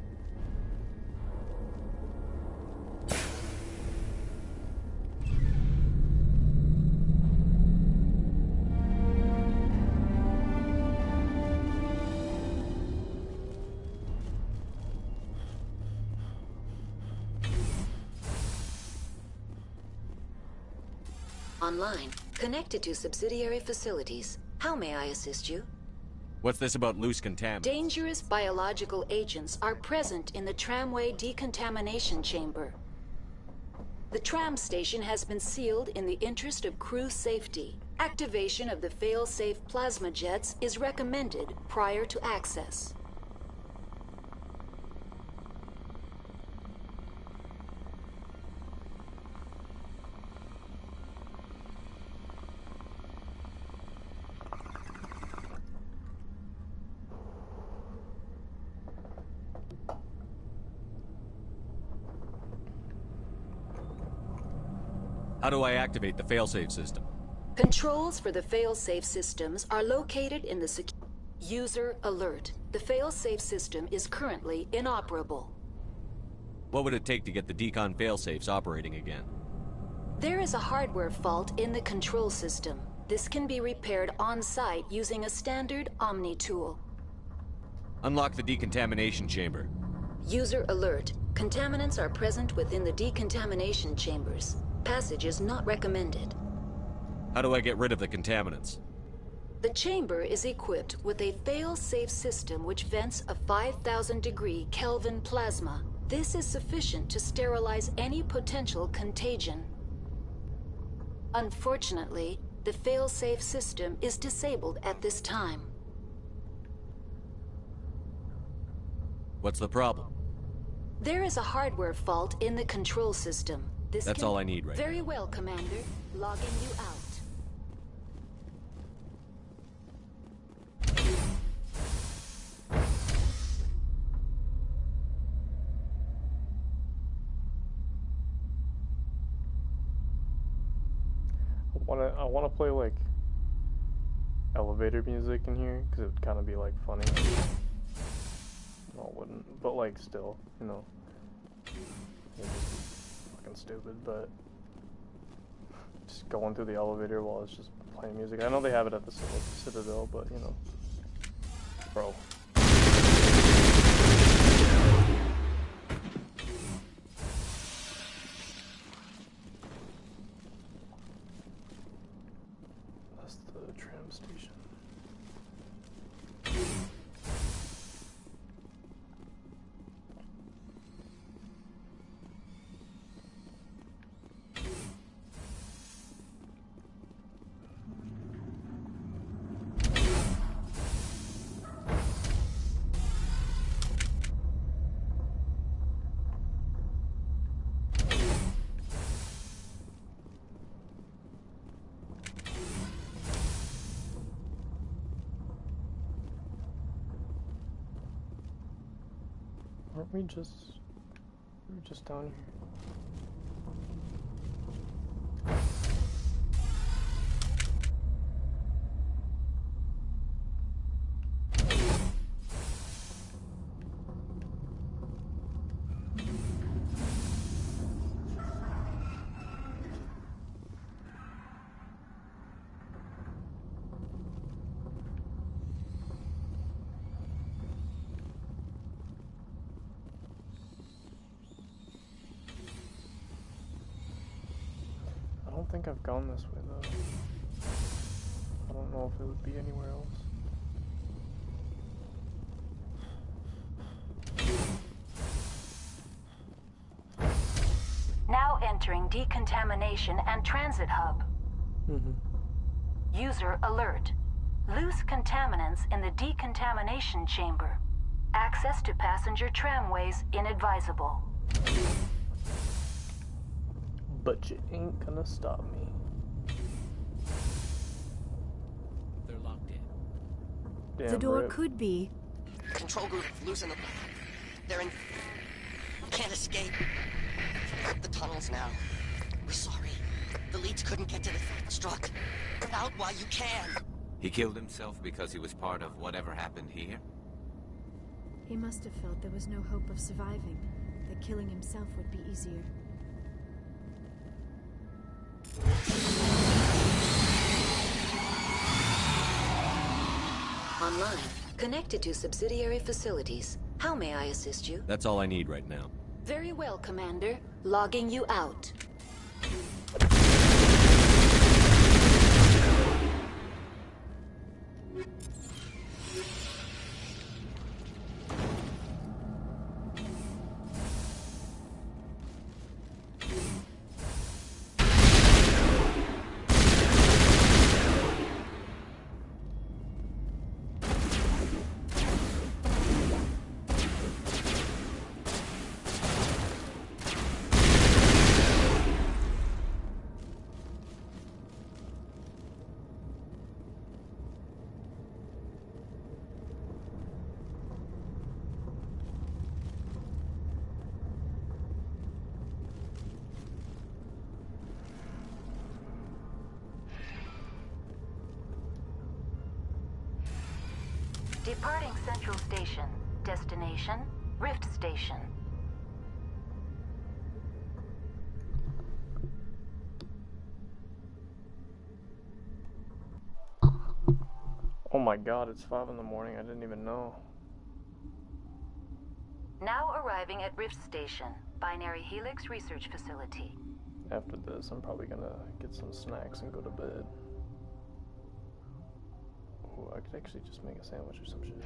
Speaker 6: Online. Connected to subsidiary facilities. How may I assist you?
Speaker 3: What's this about loose contaminants?
Speaker 6: Dangerous biological agents are present in the tramway decontamination chamber. The tram station has been sealed in the interest of crew safety. Activation of the fail-safe plasma jets is recommended prior to access.
Speaker 3: How do I activate the failsafe system?
Speaker 6: Controls for the fail-safe systems are located in the User alert. The fail-safe system is currently inoperable.
Speaker 3: What would it take to get the decon failsafes operating again?
Speaker 6: There is a hardware fault in the control system. This can be repaired on-site using a standard Omni tool.
Speaker 3: Unlock the decontamination chamber.
Speaker 6: User alert. Contaminants are present within the decontamination chambers. Passage is not recommended.
Speaker 3: How do I get rid of the contaminants?
Speaker 6: The chamber is equipped with a fail-safe system which vents a 5,000-degree Kelvin plasma. This is sufficient to sterilize any potential contagion. Unfortunately, the fail-safe system is disabled at this time.
Speaker 3: What's the problem?
Speaker 6: There is a hardware fault in the control system.
Speaker 3: That's all I need right now.
Speaker 6: Very well, Commander. Logging you out.
Speaker 1: I wanna play like elevator music in here because it would kind of be like funny. No, it wouldn't, but like still, you know, it's fucking stupid. But just going through the elevator while it's just playing music. I know they have it at the Citadel, but you know, bro. Aren't we just down here? I don't think I've gone this way though. I don't know if it would be anywhere else.
Speaker 6: Now entering decontamination and transit hub. User alert. Loose contaminants in the decontamination chamber. Access to passenger tramways inadvisable.
Speaker 1: But you ain't gonna stop me.
Speaker 2: They're locked in.
Speaker 1: Damn,
Speaker 21: the door
Speaker 1: rip.
Speaker 21: could be...
Speaker 11: Control group, loosen them. They're in... Can't escape. The tunnels now. We're sorry. The leads couldn't get to the struck. Get out while you can.
Speaker 2: He killed himself because he was part of whatever happened here?
Speaker 21: He must have felt there was no hope of surviving, that killing himself would be easier.
Speaker 6: Online. Connected to subsidiary facilities. How may I assist you?
Speaker 3: That's all I need right now.
Speaker 6: Very well, Commander. Logging you out. Departing Central Station. Destination, Rift Station.
Speaker 1: Oh my god, it's 5 in the morning. I didn't even know.
Speaker 6: Now arriving at Rift Station, Binary Helix Research Facility.
Speaker 1: After this, I'm probably gonna get some snacks and go to bed. Oh, I could actually just make a sandwich or some shit.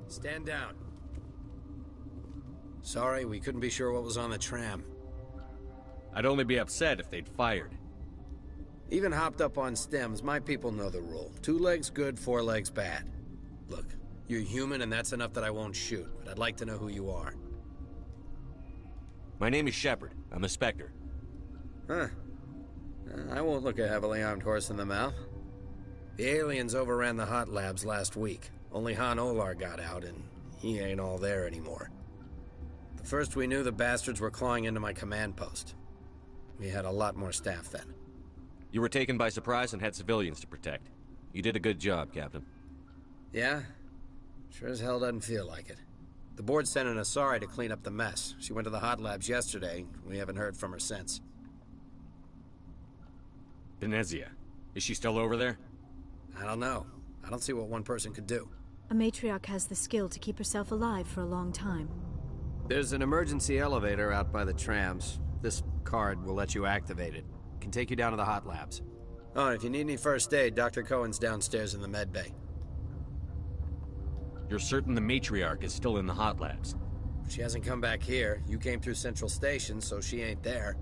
Speaker 14: Stand down. Sorry, we couldn't be sure what was on the tram.
Speaker 3: I'd only be upset if they'd fired.
Speaker 14: Even hopped up on stems, my people know the rule. 2 legs good, 4 legs bad. Look, you're human and that's enough that I won't shoot, but I'd like to know who you are.
Speaker 3: My name is Shepard. I'm a Spectre.
Speaker 14: Huh. I won't look a heavily armed horse in the mouth. The aliens overran the hot labs last week. Only Han Olar got out, and he ain't all there anymore. The first we knew, the bastards were clawing into my command post. We had a lot more staff then.
Speaker 3: You were taken by surprise and had civilians to protect. You did a good job, Captain.
Speaker 14: Yeah? Sure as hell doesn't feel like it. The board sent an Asari to clean up the mess. She went to the hot labs yesterday. We haven't heard from her since.
Speaker 3: Benezia. Is she still over there?
Speaker 14: I don't know. I don't see what one person could do.
Speaker 21: A matriarch has the skill to keep herself alive for a long time.
Speaker 14: There's an emergency elevator out by the trams. This card will let you activate it. It can take you down to the hot labs. Oh, and if you need any first aid, Dr. Cohen's downstairs in the med bay.
Speaker 3: You're certain the matriarch is still in the hot labs?
Speaker 14: She hasn't come back here. You came through Central Station, so she ain't there.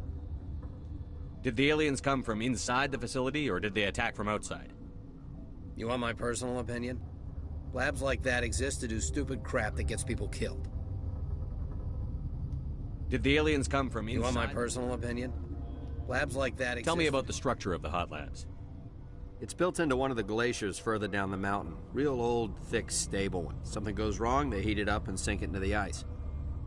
Speaker 3: Did the aliens come from inside the facility, or did they attack from outside?
Speaker 14: You want my personal opinion? Labs like that exist to do stupid crap that gets people killed.
Speaker 3: Did the aliens come from inside?
Speaker 14: You want my personal opinion? Labs like that exist...
Speaker 3: Tell me about the structure of the hot labs.
Speaker 14: It's built into one of the glaciers further down the mountain. Real old, thick, stable one. Something goes wrong, they heat it up and sink it into the ice.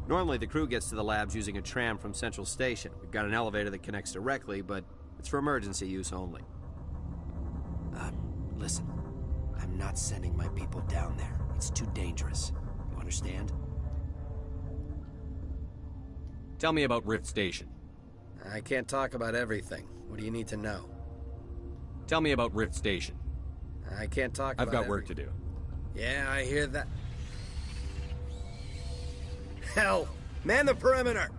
Speaker 14: Normally, the crew gets to the labs using a tram from Central Station. We've got an elevator that connects directly, but it's for emergency use only. Listen. I'm not sending my people down there. It's too dangerous. You understand?
Speaker 3: Tell me about Rift Station.
Speaker 14: I can't talk about everything. What do you need to know?
Speaker 3: Tell me about Rift Station.
Speaker 14: I can't talk about
Speaker 3: I've got work to do.
Speaker 14: Yeah, I hear that. Hell! Man the perimeter!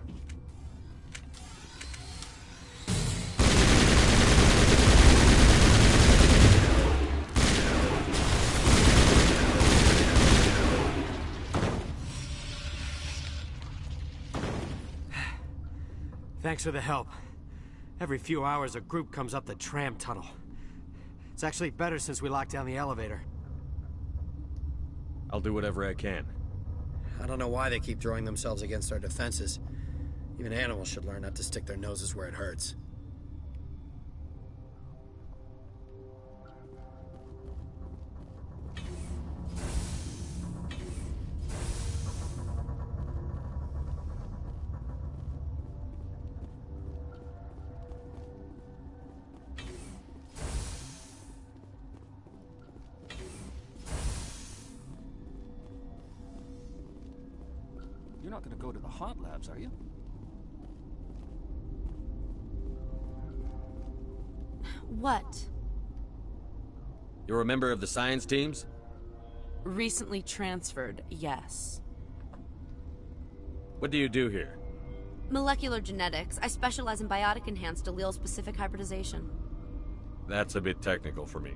Speaker 16: Thanks for the help. Every few hours, a group comes up the tram tunnel. It's actually better since we locked down the elevator.
Speaker 3: I'll do whatever I can.
Speaker 14: I don't know why they keep throwing themselves against our defenses. Even animals should learn not to stick their noses where it hurts.
Speaker 7: You're not gonna go to the hot labs, are you?
Speaker 17: What?
Speaker 3: You're a member of the science teams?
Speaker 23: Recently transferred, yes.
Speaker 3: What do you do here?
Speaker 17: Molecular genetics. I specialize in biotic-enhanced allele-specific hybridization.
Speaker 3: That's a bit technical for me.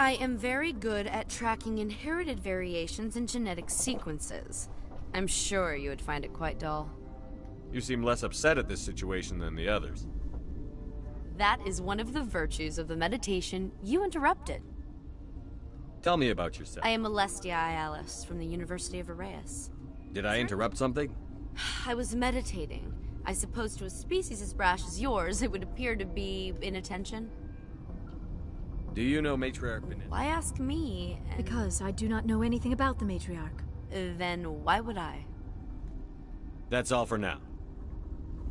Speaker 17: I am very good at tracking inherited variations in genetic sequences. I'm sure you would find it quite dull.
Speaker 3: You seem less upset at this situation than the others.
Speaker 17: That is one of the virtues of the meditation you interrupted.
Speaker 3: Tell me about yourself.
Speaker 17: I am Alestia Ayalis from the University of Arraeus.
Speaker 3: Did I interrupt something?
Speaker 17: I was meditating. I suppose to a species as brash as yours, it would appear to be inattention.
Speaker 3: Do you know Matriarch Benedict?
Speaker 17: Why ask me?
Speaker 21: Because I do not know anything about the Matriarch.
Speaker 17: Then why would I?
Speaker 3: That's all for now.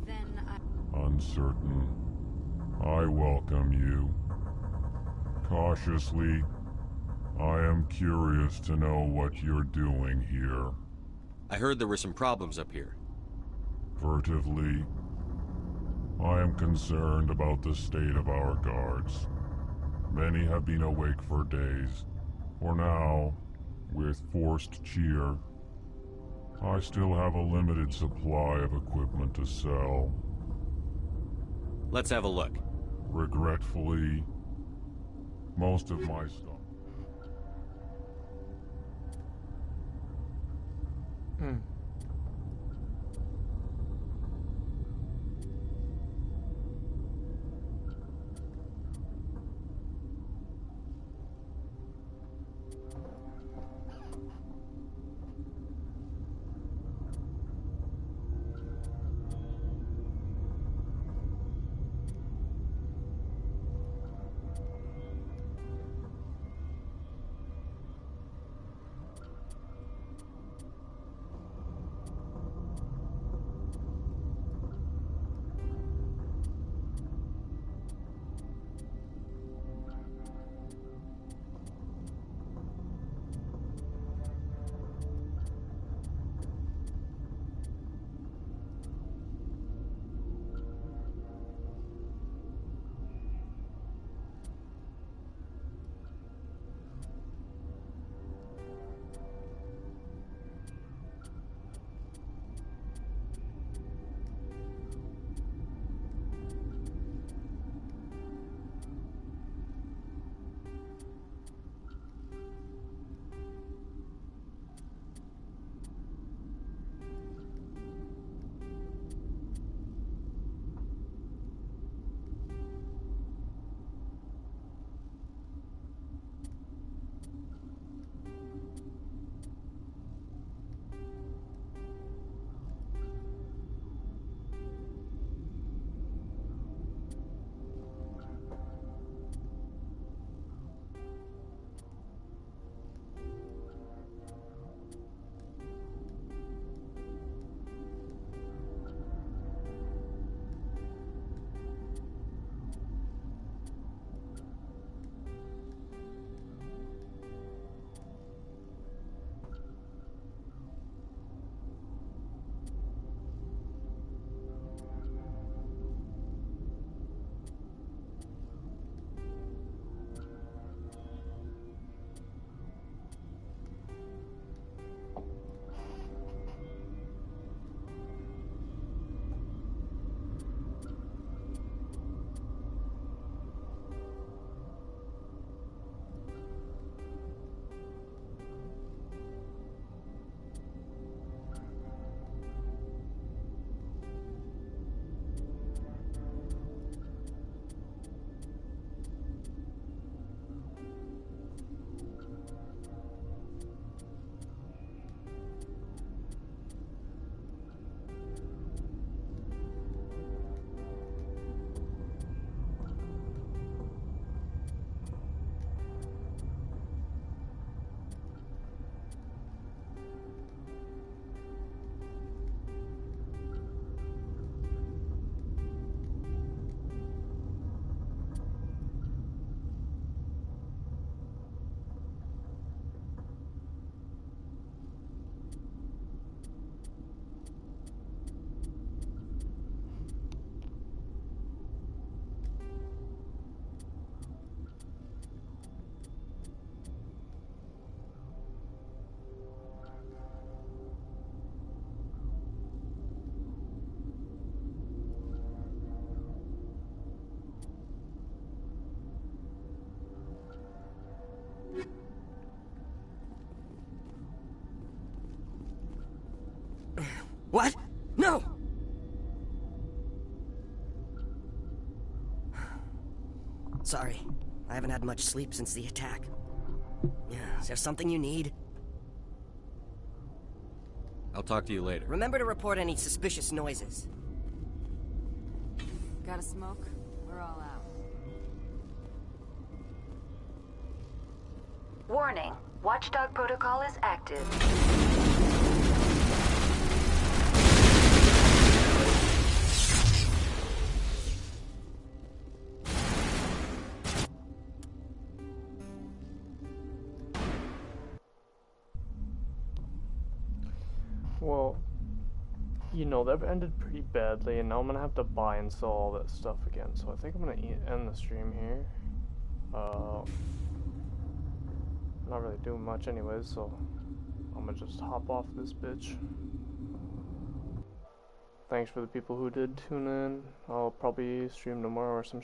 Speaker 17: Then
Speaker 5: Uncertain. I welcome you. Cautiously, I am curious to know what you're doing here.
Speaker 3: I heard there were some problems up here.
Speaker 5: Furtively, I am concerned about the state of our guards. Many have been awake for days. For now, with forced cheer, I still have a limited supply of equipment to sell.
Speaker 3: Let's have a look.
Speaker 5: Regretfully, most of my stuff.
Speaker 11: What? No! Sorry, I haven't had much sleep since the attack. Yeah, is there something you need?
Speaker 3: I'll talk to you later.
Speaker 11: Remember to report any suspicious noises.
Speaker 12: Got a smoke? We're all out.
Speaker 6: Warning. Watchdog protocol is active.
Speaker 1: Well, you know, that ended pretty badly, and now I'm gonna have to buy and sell all that stuff again, so I think I'm gonna end the stream here. I'm not really doing much anyways, so I'm gonna just hop off this bitch. Thanks for the people who did tune in. I'll probably stream tomorrow or some